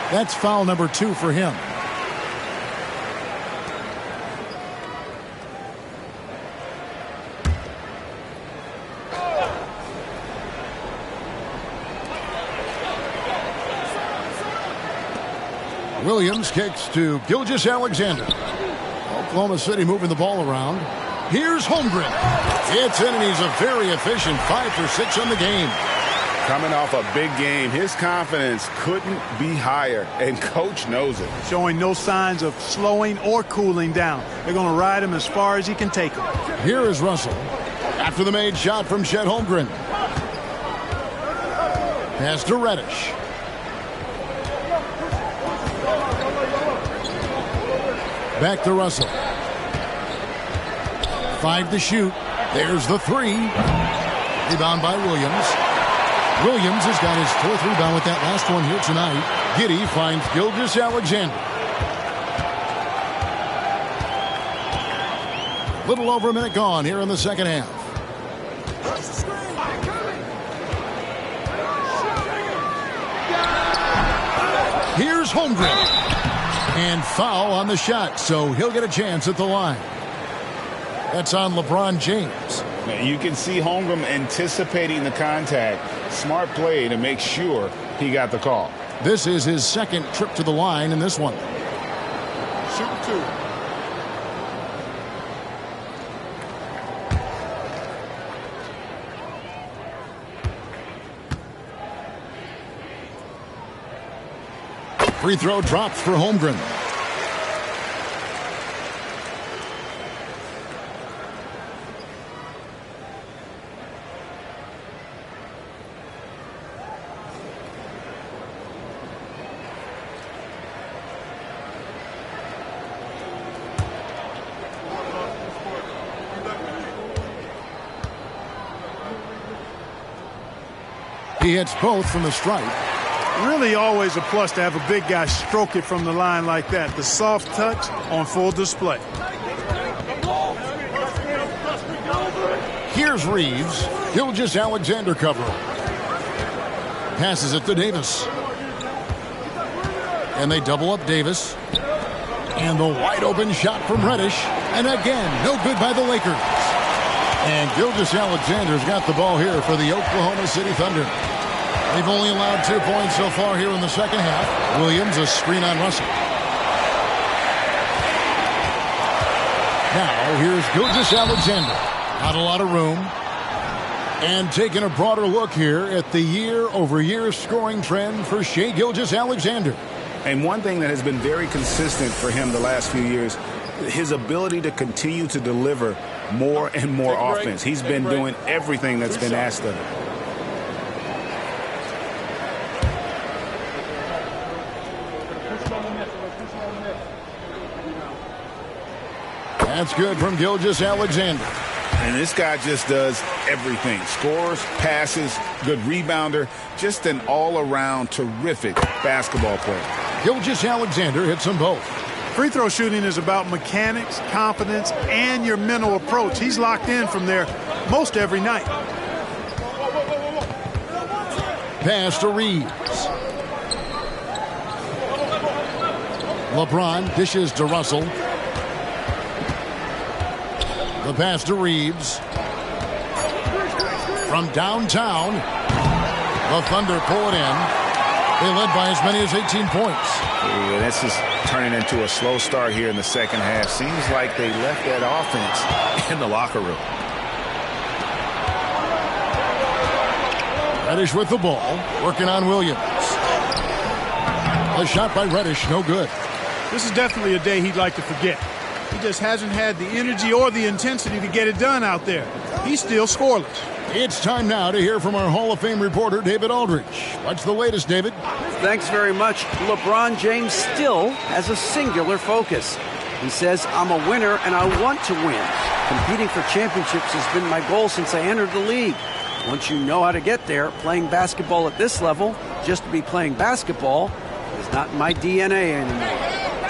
That's foul number 2 for him. Williams kicks to Gilgeous-Alexander. Oklahoma City moving the ball around. Here's Holmgren. It's in, and he's a very efficient 5 for 6 on the game. Coming off a big game, his confidence couldn't be higher, and Coach knows it. Showing no signs of slowing or cooling down. They're going to ride him as far as he can take him. Here is Russell. After the made shot from Chet Holmgren. Pass to Reddish. Back to Russell. 5 to shoot. There's the 3. Rebound by Williams. Williams has got his 4th rebound with that last one here tonight. Giddey finds Gilgeous-Alexander. Little over a minute gone here in the second half. Here's Holmgren. And foul on the shot, so he'll get a chance at the line. That's on LeBron James. You can see Holmgren anticipating the contact. Smart play to make sure he got the call. This is his 2nd trip to the line in this one. Shoot 2. Free throw drops for Holmgren. He hits both from the stripe. Really always a plus to have a big guy stroke it from the line like that. The soft touch on full display. Here's Reeves. Gilgeous-Alexander cover. Passes it to Davis. And they double up Davis. And the wide open shot from Reddish. And again, no good by the Lakers. And Gilgeous-Alexander's got the ball here for the Oklahoma City Thunder. They've only allowed 2 points so far here in the second half. Williams, a screen on Russell. Now, here's Gilgeous-Alexander. Not a lot of room. And taking a broader look here at the year-over-year scoring trend for Shai Gilgeous-Alexander. And one thing that has been very consistent for him the last few years, his ability to continue to deliver more and more offense. He's been doing everything that's been asked of him. That's good from Gilgeous-Alexander. And this guy just does everything. Scores, passes, good rebounder, just an all-around terrific basketball player. Gilgeous-Alexander hits them both. Free throw shooting is about mechanics, confidence, and your mental approach. He's locked in from there most every night. Pass to Reeves. LeBron dishes to Russell. The pass to Reeves. From downtown, the Thunder pull it in. They led by as many as 18 points. Yeah, this is turning into a slow start here in the second half. Seems like they left that offense in the locker room. Reddish with the ball, working on Williams. A shot by Reddish, no good. This is definitely a day he'd like to forget. He just hasn't had the energy or the intensity to get it done out there. He's still scoreless. It's time now to hear from our Hall of Fame reporter, David Aldridge. What's the latest, David? Thanks very much. LeBron James still has a singular focus. He says, I'm a winner and I want to win. Competing for championships has been my goal since I entered the league. Once you know how to get there, playing basketball at this level, just to be playing basketball, is not in my DNA anymore.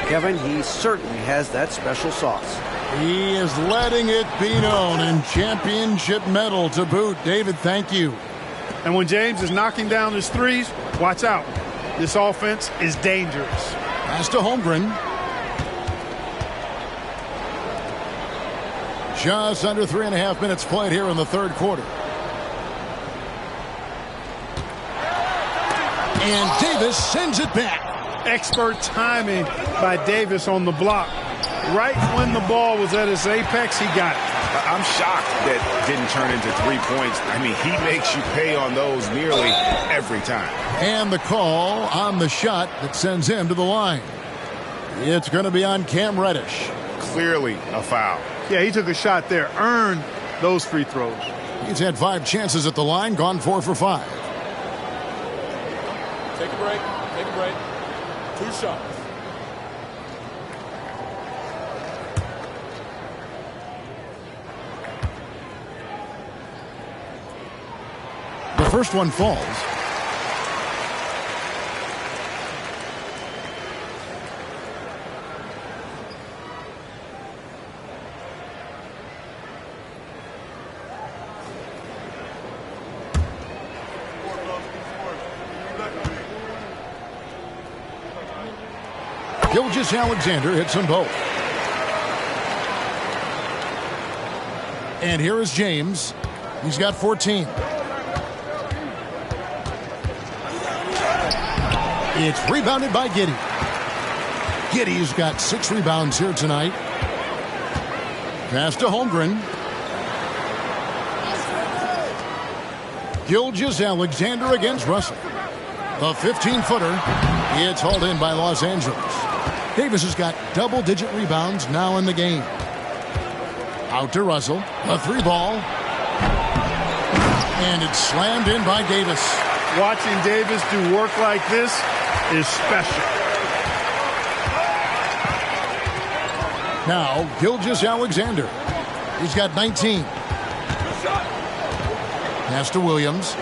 Kevin, he certainly has that special sauce. He is letting it be known, and championship medal to boot. David, thank you. And when James is knocking down his threes, watch out. This offense is dangerous. Pass to Holmgren. Just under 3.5 minutes played here in the third quarter. And Davis sends it back. Expert timing by Davis on the block. Right when the ball was at its apex, he got it. I'm shocked that didn't turn into 3 points. I mean, he makes you pay on those nearly every time. And the call on the shot that sends him to the line. It's going to be on Cam Reddish. Clearly a foul. Yeah, he took a shot there. Earned those free throws. He's had 5 chances at the line, gone 4 for 5. Take a break. Take a break. 2 shots. The first one falls. Gilgeous-Alexander hits them both. And here is James. He's got 14. It's rebounded by Giddey. Giddey's got 6 rebounds here tonight. Pass to Holmgren. Gilgeous-Alexander against Russell. The 15-footer. It's hauled in by Los Angeles. Davis has got double-digit rebounds now in the game. Out to Russell. A 3-ball. And it's slammed in by Davis. Watching Davis do work like this is special. Now, Gilgeous-Alexander. He's got 19. Pass to Williams.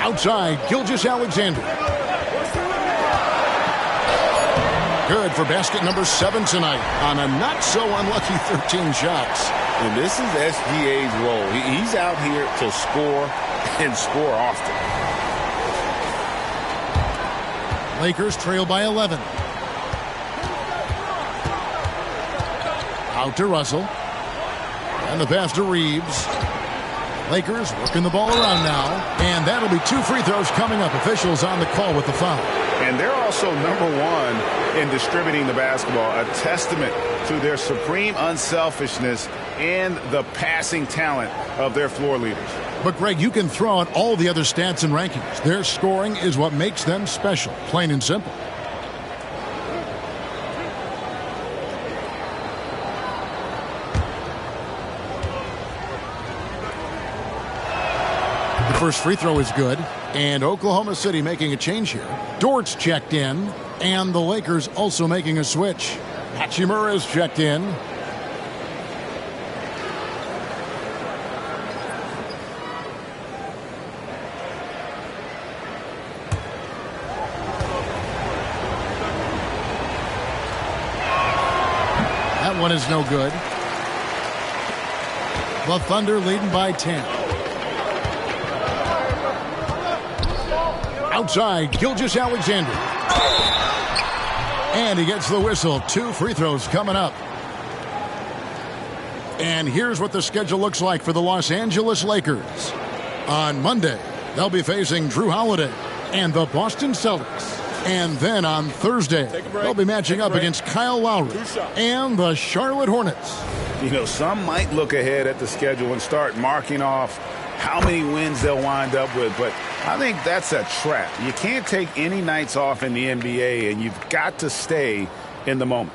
Outside, Gilgeous-Alexander. Good for basket number 7 tonight on a not-so-unlucky 13 shots. And this is SGA's role. He's out here to score and score often. Lakers trail by 11. Out to Russell. And the pass to Reeves. Lakers working the ball around now. And that'll be 2 free throws coming up. Officials on the call with the foul. And they're also #1 in distributing the basketball, a testament to their supreme unselfishness and the passing talent of their floor leaders. But, Greg, you can throw out all the other stats and rankings. Their scoring is what makes them special, plain and simple. The first free throw is good, and Oklahoma City making a change here. Dort's checked in, and the Lakers also making a switch. Hachimura is checked in. That one is no good. The Thunder leading by 10. Outside, Gilgeous-Alexander. And he gets the whistle. 2 free throws coming up. And here's what the schedule looks like for the Los Angeles Lakers. On Monday, they'll be facing Drew Holiday and the Boston Celtics. And then on Thursday, they'll be matching up against Kyle Lowry and the Charlotte Hornets. You know, some might look ahead at the schedule and start marking off how many wins they'll wind up with, but I think that's a trap. You can't take any nights off in the NBA, and you've got to stay in the moment.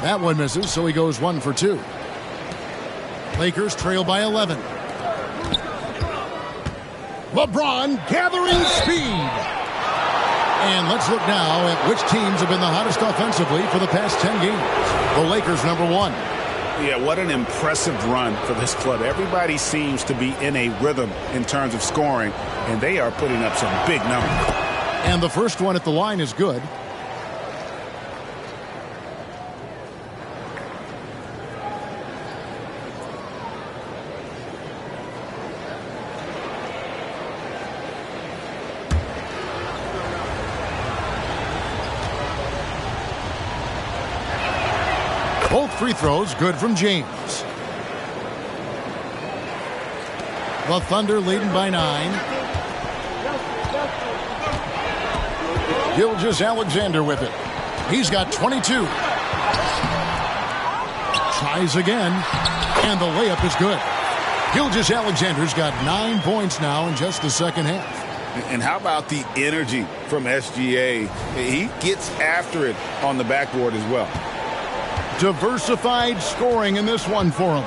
That one misses, so he goes 1 for 2. Lakers trail by 11. LeBron gathering speed. And let's look now at which teams have been the hottest offensively for the past 10 games. The Lakers, number 1. Yeah, what an impressive run for this club. Everybody seems to be in a rhythm in terms of scoring, and they are putting up some big numbers. And the first one at the line is good. Both free throws good from James. The Thunder leading by 9. Gilgeous-Alexander with it. He's got 22. Tries again, and the layup is good. Gilgeous-Alexander's got 9 points now in just the second half. And how about the energy from SGA? He gets after it on the backboard as well. Diversified scoring in this one for him.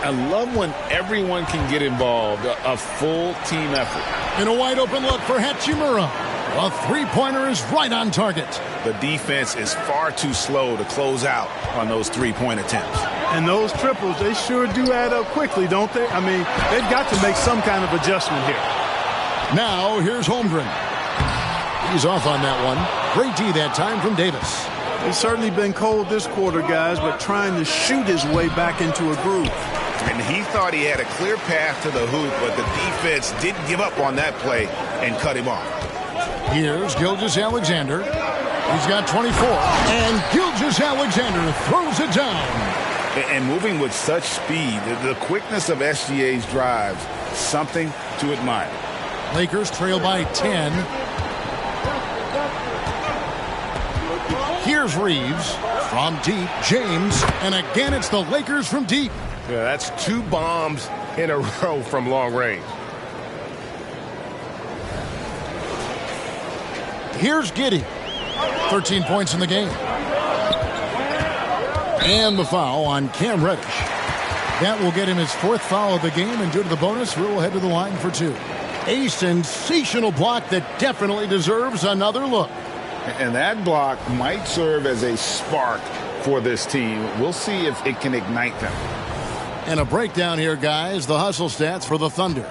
I love when everyone can get involved, a full team effort. In a wide open look for Hachimura. A three-pointer is right on target. The defense is far too slow to close out on those three-point attempts. And those triples, they sure do add up quickly, don't they? I mean, they've got to make some kind of adjustment here. Now, here's Holmgren. He's off on that one. Great D that time from Davis. He's certainly been cold this quarter, guys, but trying to shoot his way back into a groove. And he thought he had a clear path to the hoop, but the defense didn't give up on that play and cut him off. Here's Gilgeous-Alexander. He's got 24. And Gilgeous-Alexander throws it down. And moving with such speed, the quickness of SGA's drives, something to admire. Lakers trail by 10. Here's Reeves from deep. James. And again, it's the Lakers from deep. Yeah, that's 2 bombs in a row from long range. Here's Giddey. 13 points in the game. And the foul on Cam Reddish. That will get him his 4th foul of the game, and due to the bonus, we'll head to the line for 2. A sensational block that definitely deserves another look. And that block might serve as a spark for this team. We'll see if it can ignite them. And a breakdown here, guys. The hustle stats for the Thunder.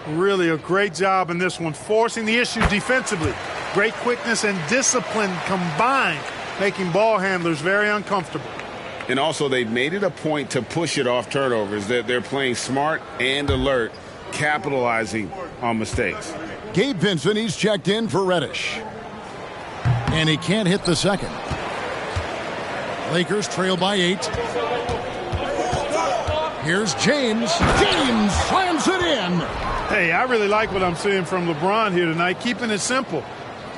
Really a great job in this one, forcing the issue defensively. Great quickness and discipline combined, making ball handlers very uncomfortable. And also, they've made it a point to push it off turnovers. They're playing smart and alert, capitalizing on mistakes. Gabe Vincent, he's checked in for Reddish. And he can't hit the second. Lakers trail by 8. Here's James. James slams it in. Hey, I really like what I'm seeing from LeBron here tonight, keeping it simple.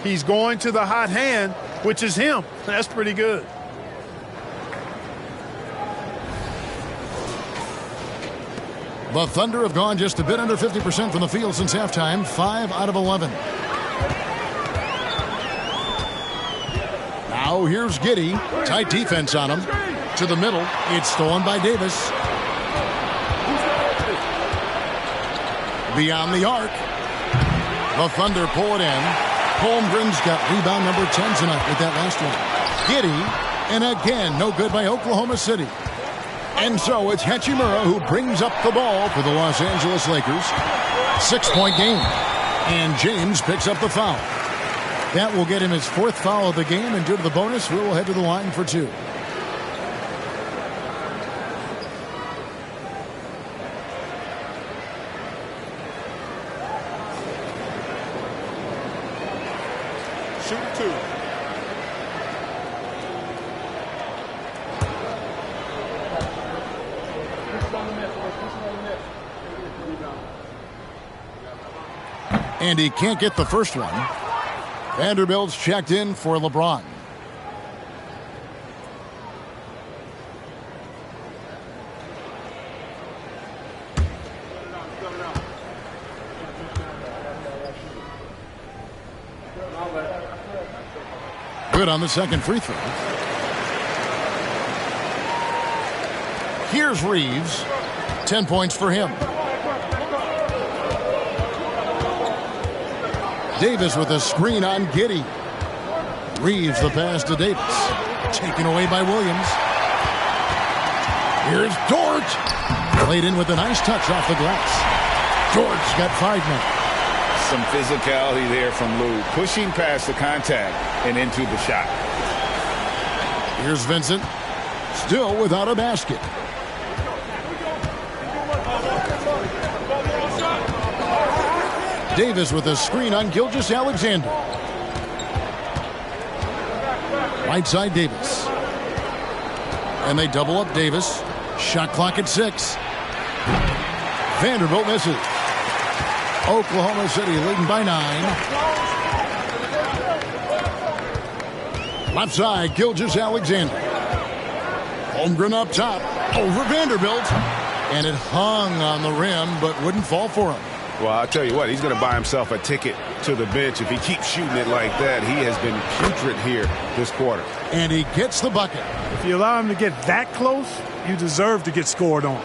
He's going to the hot hand, which is him. That's pretty good. The Thunder have gone just a bit under 50% from the field since halftime, 5 out of 11. Now here's Giddey. Tight defense on him. To the middle. It's stolen by Davis. Beyond the arc. The Thunder pull it in. Holmgren's got rebound number 10 tonight with that last one. Giddey. And again, no good by Oklahoma City. And so it's Hachimura who brings up the ball for the Los Angeles Lakers. 6-point game. And James picks up the foul. That will get him his 4th foul of the game, and due to the bonus, we will head to the line for 2. Shoot 2. And he can't get the first one. Vanderbilt's checked in for LeBron. Good on the second free throw. Here's Reeves. 10 points for him. Davis with a screen on Giddey. Reeves the pass to Davis. Taken away by Williams. Here's Dort. Played in with a nice touch off the glass. Dort's got 5 men. Some physicality there from Lou. Pushing past the contact and into the shot. Here's Vincent. Still without a basket. Davis with a screen on Gilgeous-Alexander. Right side Davis. And they double up Davis. Shot clock at 6. Vanderbilt misses. Oklahoma City leading by 9. Left side, Gilgeous-Alexander. Holmgren up top. Over Vanderbilt. And it hung on the rim, but wouldn't fall for him. Well, I'll tell you what, he's going to buy himself a ticket to the bench if he keeps shooting it like that. He has been putrid here this quarter. And he gets the bucket. If you allow him to get that close, you deserve to get scored on.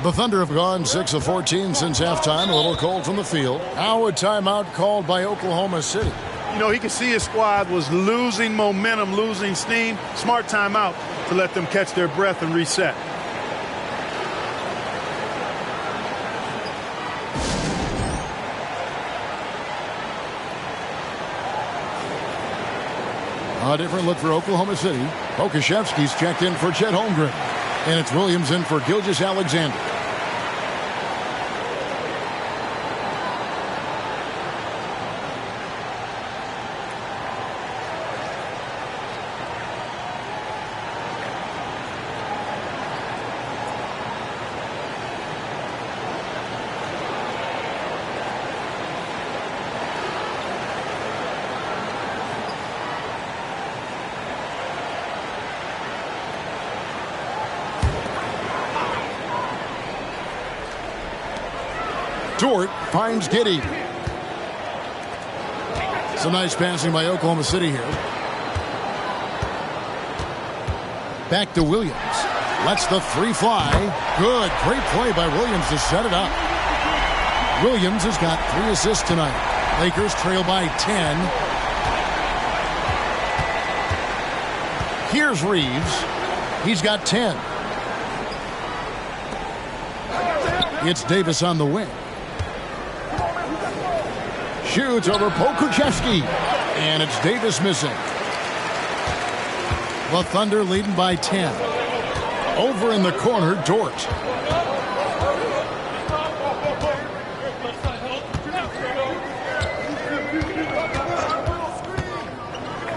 The Thunder have gone 6 of 14 since halftime. A little cold from the field. Now a timeout called by Oklahoma City. You know, he could see his squad was losing momentum, losing steam. Smart timeout to let them catch their breath and reset. A different look for Oklahoma City. Pokusevski's checked in for Chet Holmgren. And it's Williams in for Gilgeous-Alexander. Dort finds Giddey. Some nice passing by Oklahoma City here. Back to Williams. Lets the 3 fly. Good. Great play by Williams to set it up. Williams has got 3 assists tonight. Lakers trail by 10. Here's Reeves. He's got 10. It's Davis on the wing. Shoots over Pokusevski. And it's Davis missing. The Thunder leading by 10. Over in the corner, Dort.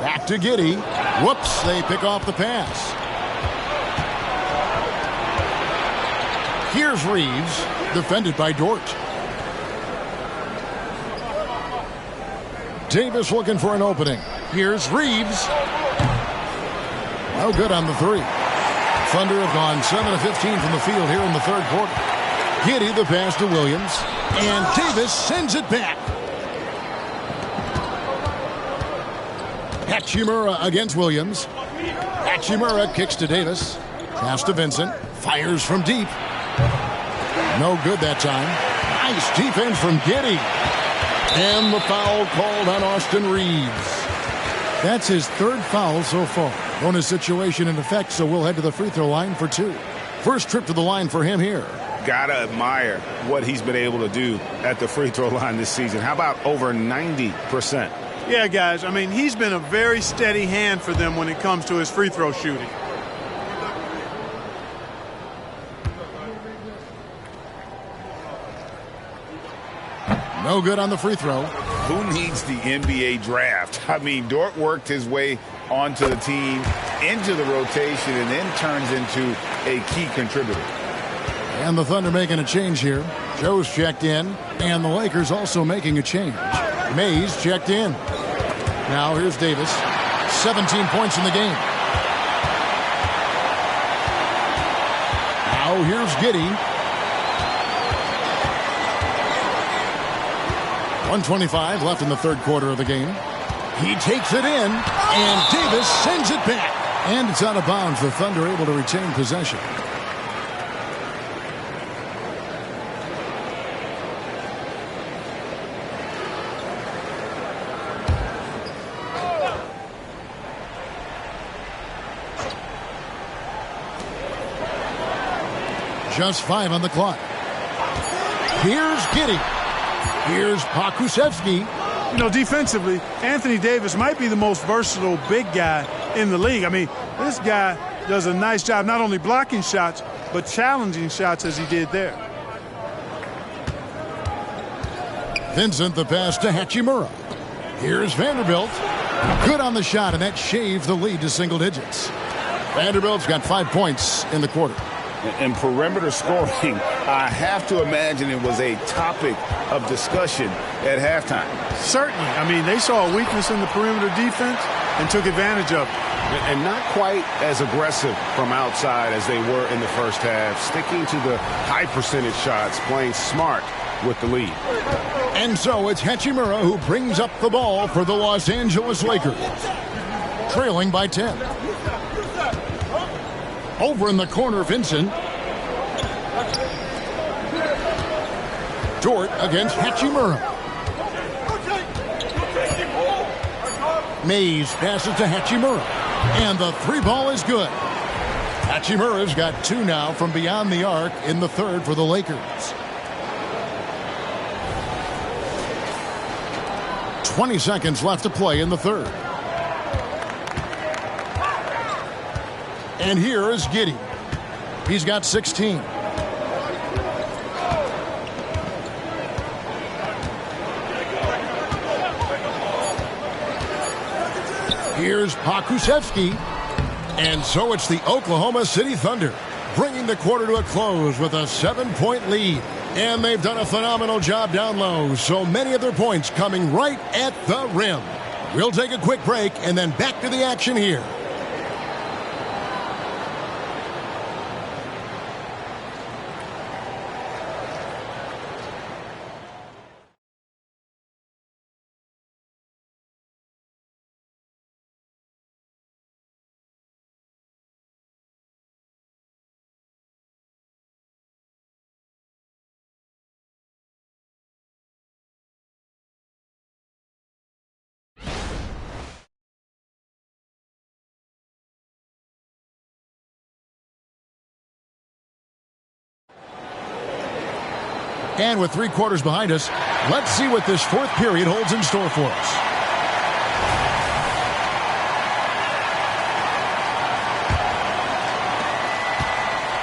Back to Giddey. Whoops, they pick off the pass. Here's Reeves, defended by Dort. Davis looking for an opening. Here's Reeves. No good on the 3. Thunder have gone 7 of 15 from the field here in the third quarter. Giddey the pass to Williams. And Davis sends it back. Hachimura against Williams. Hachimura kicks to Davis. Pass to Vincent. Fires from deep. No good that time. Nice defense from Giddey. And the foul called on Austin Reeves. That's his third foul so far. Bonus situation in effect, so we'll head to the free throw line for 2. First trip to the line for him here. Gotta admire what he's been able to do at the free throw line this season. How about over 90%? Yeah, guys, I mean, he's been a very steady hand for them when it comes to his free throw shooting. No good on the free throw. Who needs the NBA draft? I mean, Dort worked his way onto the team, into the rotation, and then turns into a key contributor. And the Thunder making a change here. Joe's checked in, and the Lakers also making a change. Mays checked in. Now here's Davis. 17 points in the game. Now here's Giddey. 1:25 left in the third quarter of the game. He takes it in, and Davis sends it back. And it's out of bounds. The Thunder able to retain possession. Just 5 on the clock. Here's Giddey. Here's Pokusevski. You know, defensively, Anthony Davis might be the most versatile big guy in the league. I mean, this guy does a nice job not only blocking shots, but challenging shots as he did there. Vincent the pass to Hachimura. Here's Vanderbilt. Good on the shot, and that shaved the lead to single digits. Vanderbilt's got 5 points in the quarter. And perimeter scoring, I have to imagine it was a topic of discussion at halftime. Certainly. I mean, they saw a weakness in the perimeter defense and took advantage of it. And not quite as aggressive from outside as they were in the first half, sticking to the high percentage shots, playing smart with the lead. And so it's Hachimura who brings up the ball for the Los Angeles Lakers, trailing by 10. Over in the corner, Vincent. Dort against Hachimura. Mays passes to Hachimura. And the 3 ball is good. Hachimura's got 2 now from beyond the arc in the third for the Lakers. 20 seconds left to play in the third. And here is Giddey. He's got 16. Here's Pokusevski. And so it's the Oklahoma City Thunder bringing the quarter to a close with a 7-point lead. And they've done a phenomenal job down low. So many of their points coming right at the rim. We'll take a quick break and then back to the action here. And with 3 quarters behind us, let's see what this fourth period holds in store for us.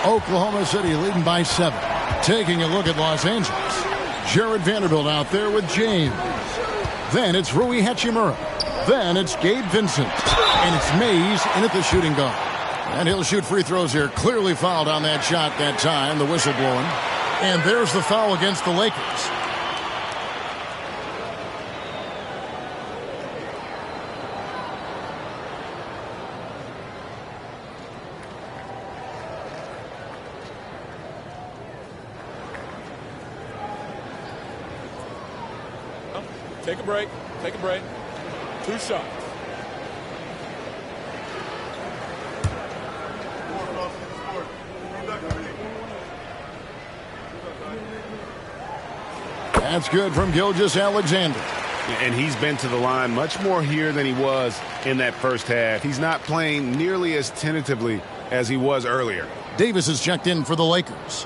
Oklahoma City leading by 7. Taking a look at Los Angeles. Jared Vanderbilt out there with James. Then it's Rui Hachimura. Then it's Gabe Vincent. And it's Mays in at the shooting guard. And he'll shoot free throws here. Clearly fouled on that shot that time. The whistle blowing. And there's the foul against the Lakers. Take a break. Take a break. 2 shots. That's good from Gilgeous-Alexander. And he's been to the line much more here than he was in that first half. He's not playing nearly as tentatively as he was earlier. Davis is checked in for the Lakers.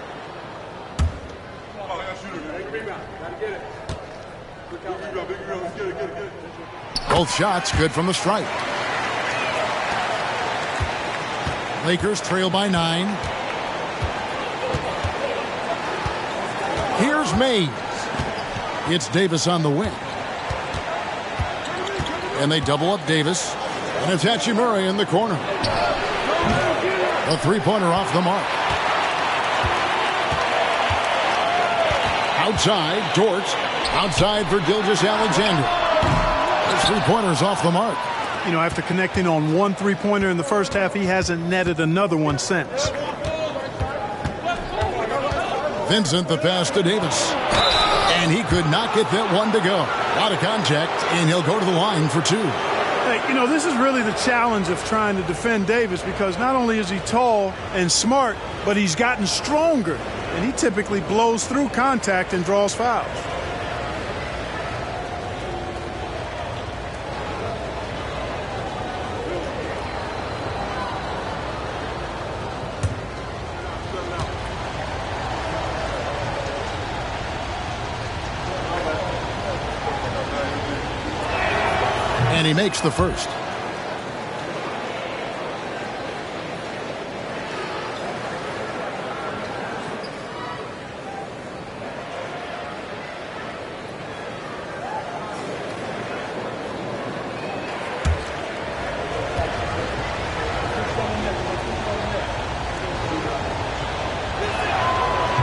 Both shots good from the stripe. Lakers trail by 9. Here's Mays. It's Davis on the wing. And they double up Davis. And it's Hachimura in the corner. A three-pointer off the mark. Outside, Dort. Outside for Gilgeous-Alexander. His three-pointer's off the mark. You know, after connecting on one three-pointer in the first half, he hasn't netted another one since. Vincent, the pass to Davis. And he could not get that one to go. Out of contact, and he'll go to the line for 2. Hey, you know, this is really the challenge of trying to defend Davis, because not only is he tall and smart, but he's gotten stronger. And he typically blows through contact and draws fouls. And he makes the first.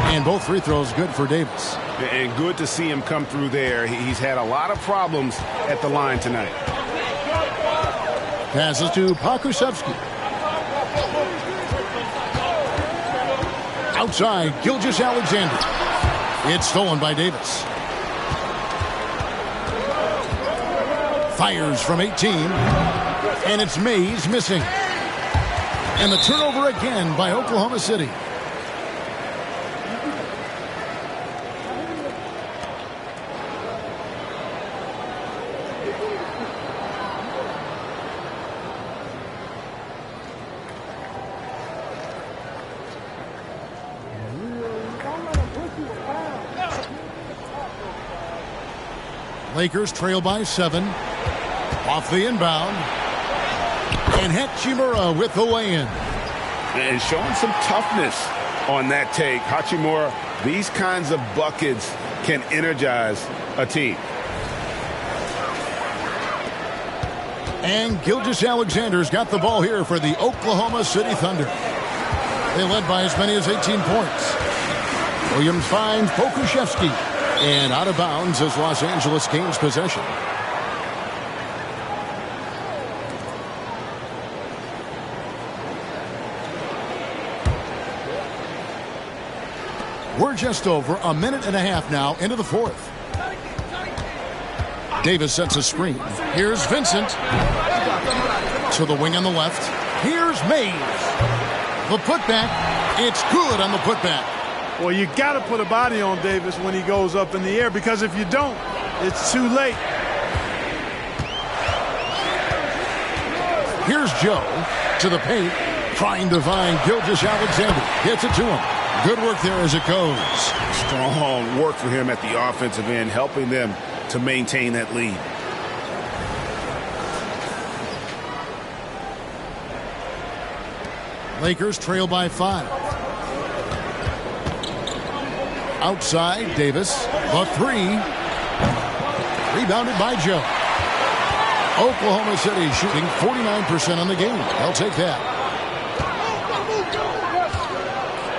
And both free throws good for Davis. And good to see him come through there. He's had a lot of problems at the line tonight. Passes to Pokusevski. Outside, Gilgeous-Alexander. It's stolen by Davis. Fires from 18. And it's Mays missing. And the turnover again by Oklahoma City. Lakers trail by 7. Off the inbound. And Hachimura with the lay-in. And showing some toughness on that take. Hachimura, these kinds of buckets can energize a team. And Gilgeous-Alexander's got the ball here for the Oklahoma City Thunder. They led by as many as 18 points. Williams finds Pokusevski. And out of bounds as Los Angeles gains possession. We're just over a minute and a half now into the fourth. Davis sets a screen. Here's Vincent. To the wing on the left. Here's Mays. The putback. It's good on the putback. Well, you got to put a body on Davis when he goes up in the air, because if you don't, it's too late. Here's Joe to the paint, trying to find Gilgeous-Alexander. Gets it to him. Good work there as it goes. Strong work for him at the offensive end, helping them to maintain that lead. Lakers trail by 5. Outside, Davis. The 3. Rebounded by Joe. Oklahoma City shooting 49% on the game. They'll take that.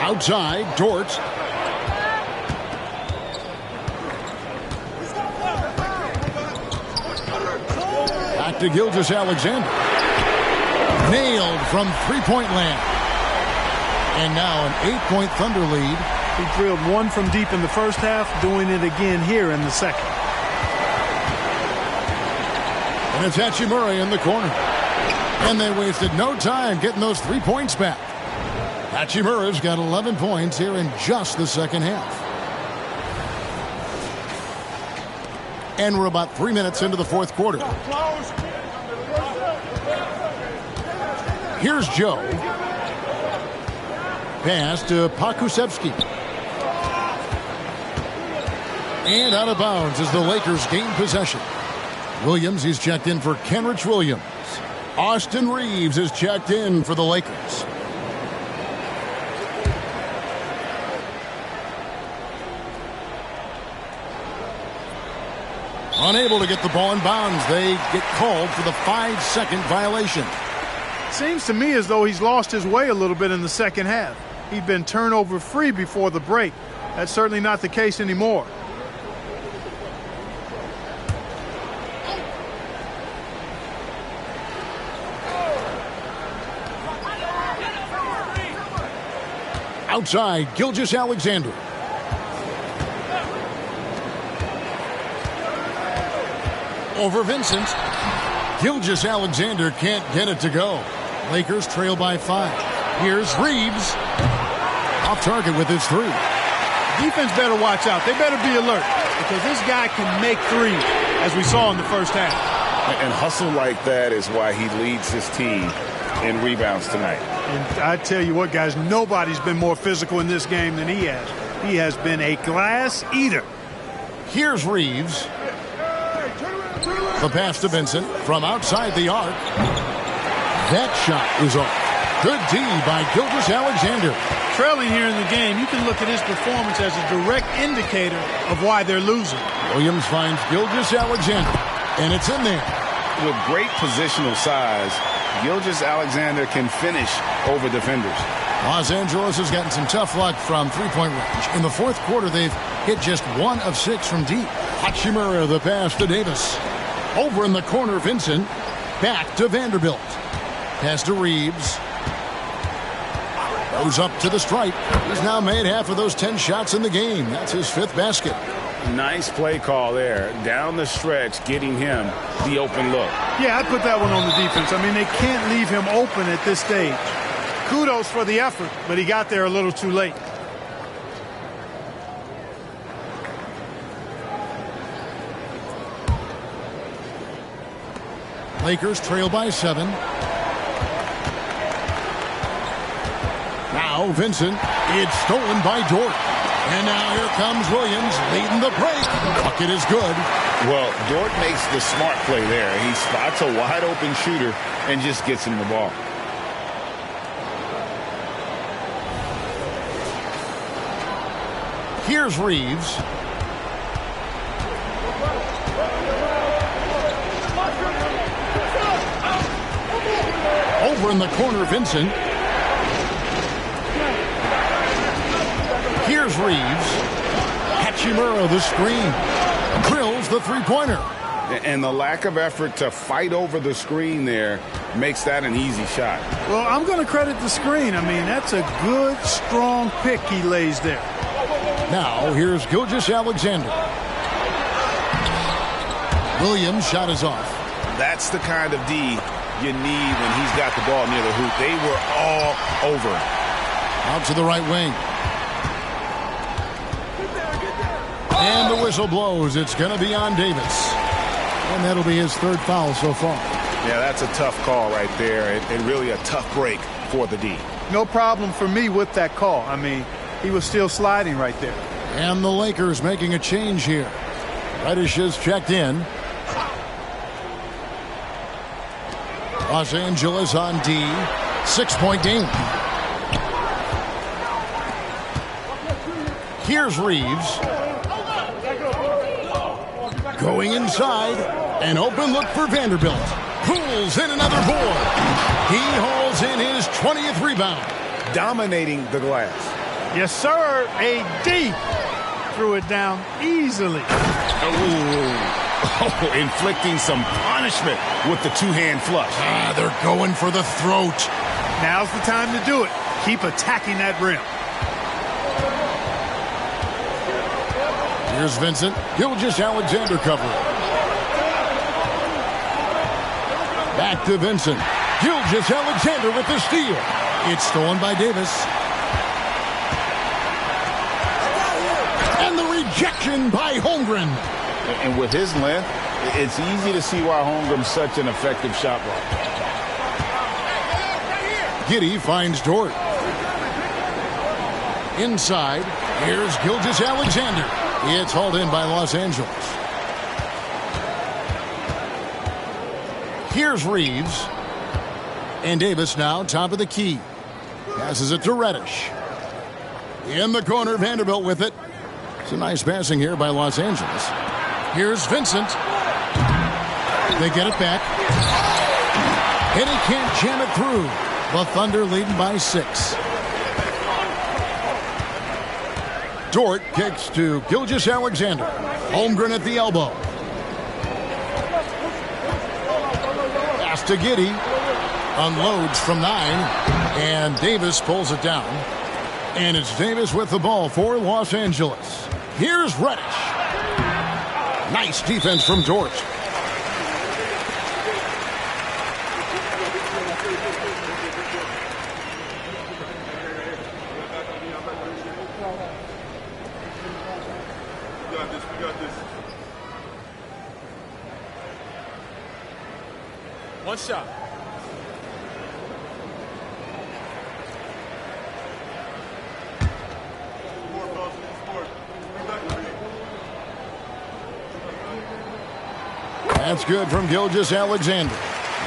Outside, Dort. Back to Gilgeous-Alexander. Nailed from three-point land. And now an 8-point Thunder lead. He drilled one from deep in the first half, doing it again here in the second. And it's Hachimura in the corner. And they wasted no time getting those 3 points back. Hachimura's got 11 points here in just the second half. And we're about 3 minutes into the fourth quarter. Here's Joe. Pass to Pokusevski. And out of bounds as the Lakers gain possession. Williams, he's checked in for Kenrich Williams. Austin Reeves is checked in for the Lakers. Unable to get the ball in bounds. They get called for the 5-second violation. Seems to me as though he's lost his way a little bit in the second half. He'd been turnover free before the break. That's certainly not the case anymore. Outside, Gilgeous-Alexander. Over Vincent. Gilgeous-Alexander can't get it to go. Lakers trail by 5. Here's Reeves. Off target with his 3. Defense better watch out. They better be alert because this guy can make threes, as we saw in the first half. And hustle like that is why he leads his team in rebounds tonight. And I tell you what, guys, nobody's been more physical in this game than he has. He has been a glass eater. Here's Reeves. The pass to Vincent from outside the arc. That shot is off. Good D by Gilgeous-Alexander. Trailing here in the game, you can look at his performance as a direct indicator of why they're losing. Williams finds Gilgeous-Alexander, and it's in there. With great positional size, Gilgeous-Alexander can finish over defenders. Los Angeles has gotten some tough luck from three-point range. In the fourth quarter, they've hit just 1 of 6 from deep. Hachimura, the pass to Davis. Over in the corner, Vincent. Back to Vanderbilt. Pass to Reeves. Goes up to the stripe. He's now made half of those 10 shots in the game. That's his 5th basket. Nice play call there. Down the stretch, getting him the open look. Yeah, I'd put that one on the defense. I mean, they can't leave him open at this stage. Kudos for the effort, but he got there a little too late. Lakers trail by 7. Now Vincent. It's stolen by Dort. And now here comes Williams leading the break. The bucket is good. Well, Dort makes the smart play there. He spots a wide open shooter and just gets him the ball. Here's Reeves. Over in the corner, Vincent. Here's Reeves. Hachimura, the screen. Drills the three-pointer. And the lack of effort to fight over the screen there makes that an easy shot. Well, I'm going to credit the screen. I mean, that's a good, strong pick he lays there. Now, here's Gilgeous-Alexander. Williams' shot is off. That's the kind of D you need when he's got the ball near the hoop. They were all over him. Out to the right wing. And the whistle blows. It's going to be on Davis. And that'll be his 3rd foul so far. Yeah, that's a tough call right there, and really a tough break for the D. No problem for me with that call. I mean, he was still sliding right there. And the Lakers making a change here. Reddish is checked in. Los Angeles on D. 6-point game. Here's Reeves. Going inside. An open look for Vanderbilt. Pulls in another board. He hauls in his 20th rebound. Dominating the glass. Yes, sir. AD threw it down easily. Oh, inflicting some punishment with the two-hand flush. They're going for the throat. Now's the time to do it. Keep attacking that rim. Here's Vincent. Gilgeous-Alexander covering. Back to Vincent. Gilgeous-Alexander with the steal. It's stolen by Davis. And the rejection by Holmgren. And with his length, it's easy to see why Holmgren's such an effective shot blocker. Giddey finds Dort. Inside, here's Gilgeous-Alexander. It's hauled in by Los Angeles. Here's Reeves. And Davis now top of the key. Passes it to Reddish. In the corner, Vanderbilt with it. It's a nice passing here by Los Angeles. Here's Vincent. They get it back. And he can't jam it through. The Thunder leading by 6. Dort kicks to Gilgeous-Alexander. Holmgren at the elbow. Pass to Giddey. Unloads from 9. And Davis pulls it down. And it's Davis with the ball for Los Angeles. Here's Reddish. Nice defense from Dort. We got this. One shot. That's good from Gilgeous-Alexander.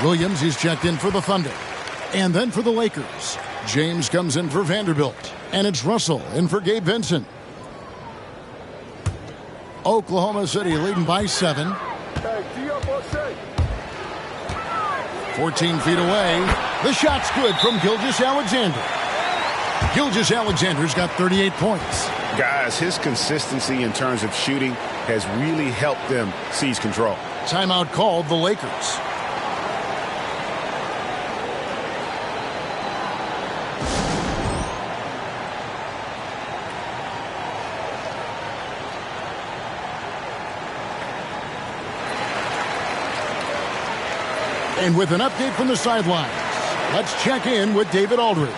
Williams, he's checked in for the Thunder. And then for the Lakers, James comes in for Vanderbilt. And it's Russell in for Gabe Vincent. Oklahoma City leading by 7. 14 feet away. The shot's good from Gilgeous-Alexander. Gilgeous-Alexander's got 38 points. Guys, his consistency in terms of shooting has really helped them seize control. Timeout called the Lakers. And with an update from the sidelines, let's check in with David Aldridge.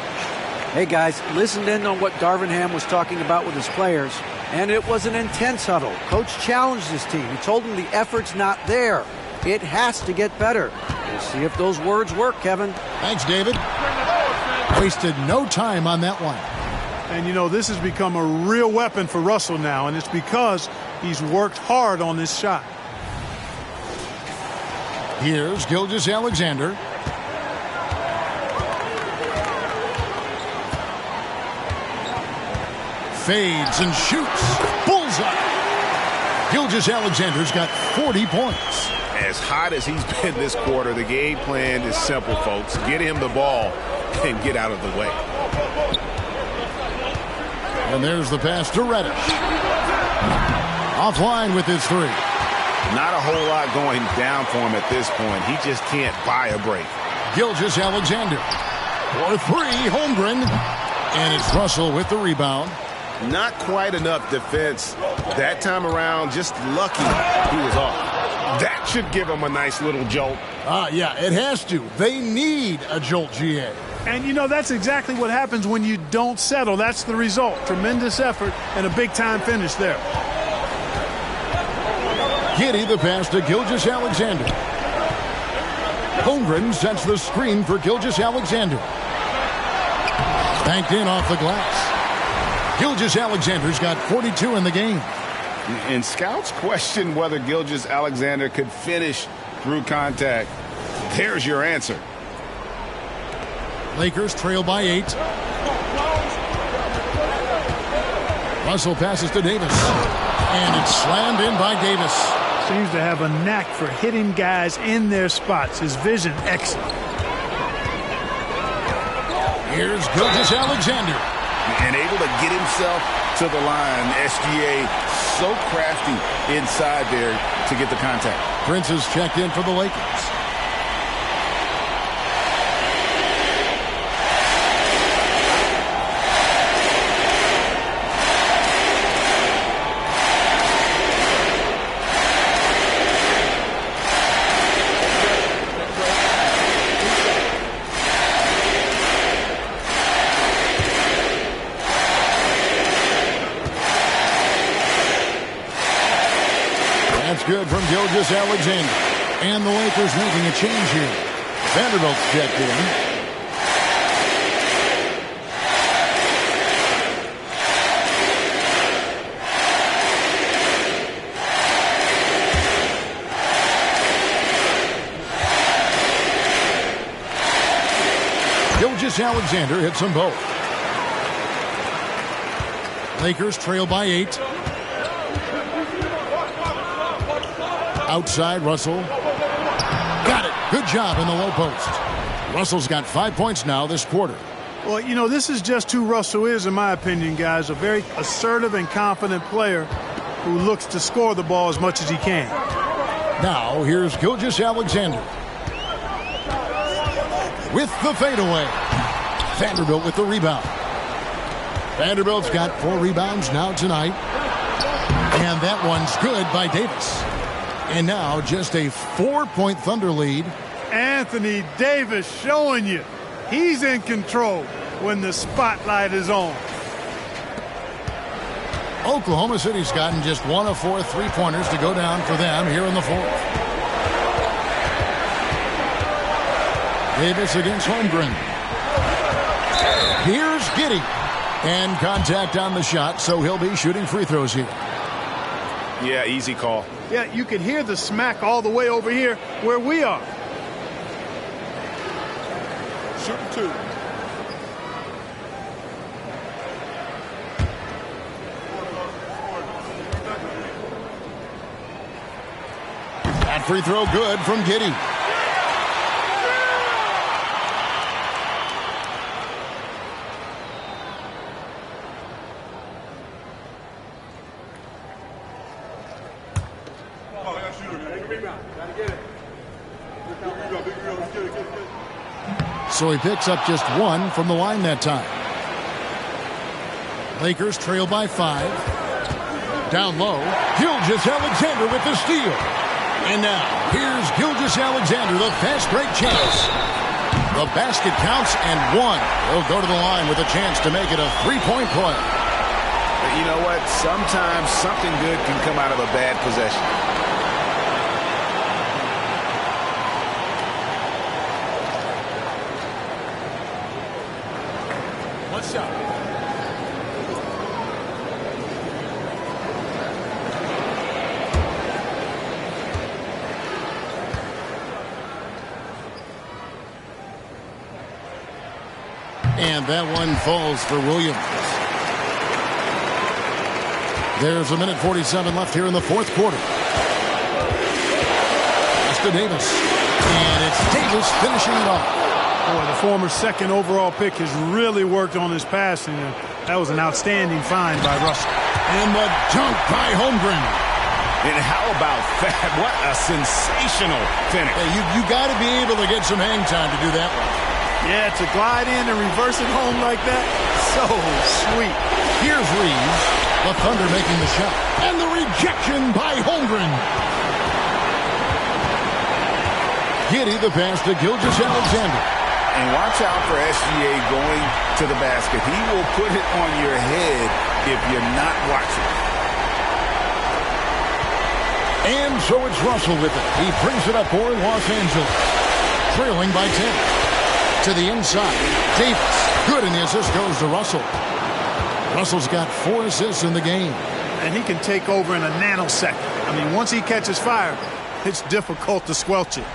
Hey guys, listened in on what Darvin Ham was talking about with his players, and it was an intense huddle. Coach challenged his team. He told them the effort's not there. It has to get better. We'll see if those words work, Kevin. Thanks, David. Wasted no time on that one. And, you know, this has become a real weapon for Russell now, and it's because he's worked hard on this shot. Here's Gilgeous-Alexander. Fades and shoots. Bullseye. Gilgeous-Alexander's got 40 points. As hot as he's been this quarter, the game plan is simple, folks. Get him the ball and get out of the way. And there's the pass to Reddish. Offline with his 3. Not a whole lot going down for him at this point. He just can't buy a break. Gilgeous-Alexander for 3. Holmgren. And it's Russell with the rebound. Not quite enough defense that time around. Just lucky he was off. That should give him a nice little jolt. Yeah, it has to. They need a jolt, GA. And, you know, that's exactly what happens when you don't settle. That's the result. Tremendous effort and a big-time finish there. Giddey the pass to Gilgeous-Alexander. Holmgren sets the screen for Gilgeous-Alexander. Banked in off the glass. Gilgeous-Alexander's got 42 in the game. And scouts question whether Gilgeous-Alexander could finish through contact. There's your answer. Lakers trail by 8. Russell passes to Davis. And it's slammed in by Davis. Seems to have a knack for hitting guys in their spots. His vision, excellent. Here's Gilgeous-Alexander. And able to get himself to the line. SGA so crafty inside there to get the contact. Prince is checked in for the Lakers. good from Gilgeous-Alexander. And the Lakers making a change here. Vanderbilt's checked in. Gilgeous-Alexander hits them both. Lakers trail by 8. Outside, Russell. Got it. Good job in the low post. Russell's got 5 points now this quarter. Well, you know, this is just who Russell is, in my opinion, guys. A very assertive and confident player who looks to score the ball as much as he can. Now, here's Gilgeous-Alexander with the fadeaway. Vanderbilt with the rebound. Vanderbilt's got 4 rebounds now tonight. And that one's good by Davis. And now just a 4-point Thunder lead. Anthony Davis showing you he's in control when the spotlight is on. Oklahoma City's gotten just 1 of 4 3-pointers to go down for them here in the 4th. Davis against Holmgren. Here's Giddey. And contact on the shot, so he'll be shooting free throws here. Yeah, easy call. Yeah, you can hear the smack all the way over here where we are. Shooting 2. That free throw good from Giddey. So he picks up just 1 from the line that time. Lakers trail by 5. Down low, Gilgeous-Alexander with the steal. And now, here's Gilgeous-Alexander, the fast break chance. The basket counts and 1. He'll go to the line with a chance to make it a 3-point play. But you know what? Sometimes something good can come out of a bad possession. And that one falls for Williams. There's 1:47 left here in the 4th quarter. Pass to Davis. And it's Davis finishing it off. Boy, the former 2nd overall pick has really worked on his passing. That was an outstanding find by Russell. And the dunk by Holmgren. And how about that? What a sensational finish. Hey, you got to be able to get some hang time to do that one. Yeah, to glide in and reverse it home like that, so sweet. Here's Reeves, the Thunder making the shot. And the rejection by Holmgren. Giddey the pass to Gilgeous-Alexander. And watch out for SGA going to the basket. He will put it on your head if you're not watching. And so it's Russell with it. He brings it up for Los Angeles. Trailing by 10. To the inside. Davis. Good, and the assist goes to Russell. Russell's got 4 assists in the game. And he can take over in a nanosecond. I mean, once he catches fire, it's difficult to squelch it.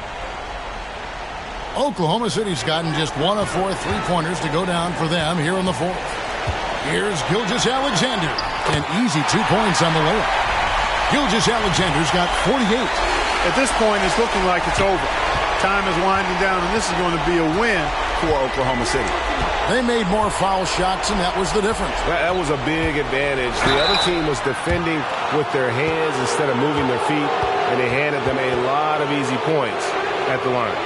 Oklahoma City's gotten just 1 of 4 3-pointers to go down for them here in the 4th. Here's Gilgeous-Alexander. An easy 2 points on the layup. Gilgeous-Alexander's got 48. At this point, it's looking like it's over. Time is winding down, and this is going to be a win for Oklahoma City. They made more foul shots, and that was the difference. That was a big advantage. The other team was defending with their hands instead of moving their feet, and they handed them a lot of easy points at the line.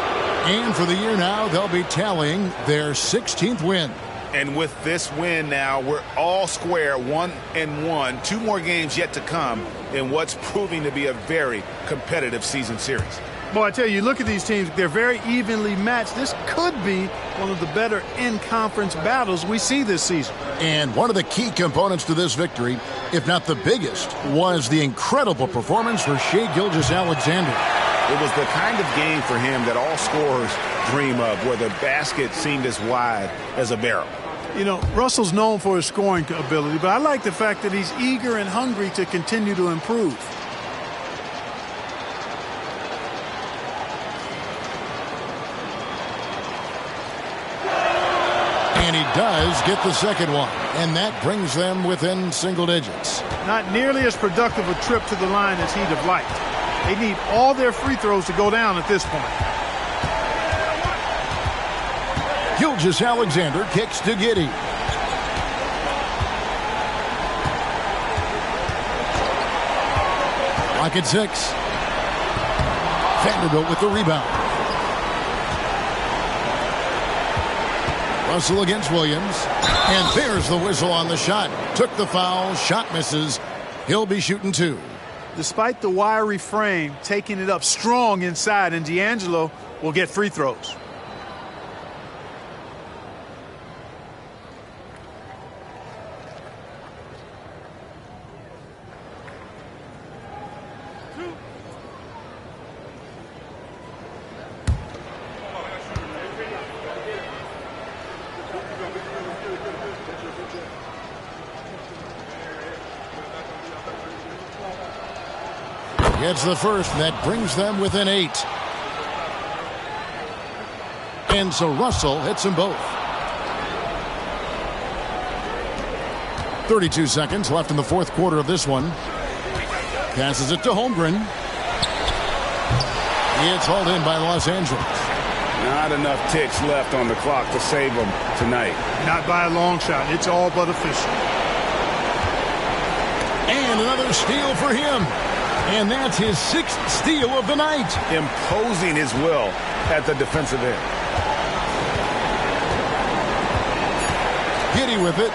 And for the year now, they'll be tallying their 16th win. And with this win now, we're all square, 1-1. 2 more games yet to come in what's proving to be a very competitive season series. Boy, I tell you, look at these teams. They're very evenly matched. This could be one of the better in-conference battles we see this season. And one of the key components to this victory, if not the biggest, was the incredible performance for Shai Gilgeous-Alexander. It was the kind of game for him that all scorers dream of, where the basket seemed as wide as a barrel. You know, Russell's known for his scoring ability, but I like the fact that he's eager and hungry to continue to improve. And he does get the second one, and that brings them within single digits. Not nearly as productive a trip to the line as he'd have liked. They need all their free throws to go down at this point. Gilgeous-Alexander kicks to Giddey. Clock at 6. Vanderbilt with the rebound. Russell against Williams. And there's the whistle on the shot. Took the foul. Shot misses. He'll be shooting 2. Despite the wiry frame, taking it up strong inside, and D'Angelo will get free throws. Gets the first, and that brings them within 8. And so Russell hits them both. 32 seconds left in the fourth quarter of this one. Passes it to Holmgren. It's hauled in by Los Angeles. Not enough ticks left on the clock to save them tonight. Not by a long shot. It's all but official. And another steal for him. And that's his 6th steal of the night. Imposing his will at the defensive end. Giddey with it.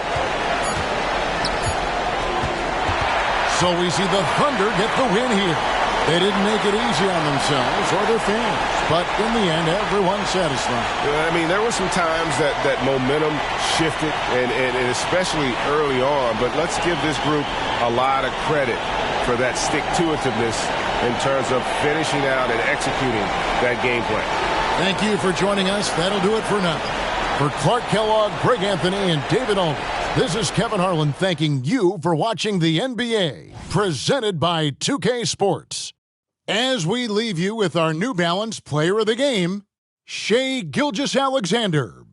So we see the Thunder get the win here. They didn't make it easy on themselves or their fans, but in the end, everyone's satisfied. I mean, there were some times that momentum shifted, and especially early on, but let's give this group a lot of credit for that stick-to-itiveness in terms of finishing out and executing that game plan. Thank you for joining us. That'll do it for now. For Clark Kellogg, Greg Anthony, and David Olney, this is Kevin Harlan thanking you for watching the NBA, presented by 2K Sports. As we leave you with our New Balance Player of the Game, Shai Gilgeous-Alexander.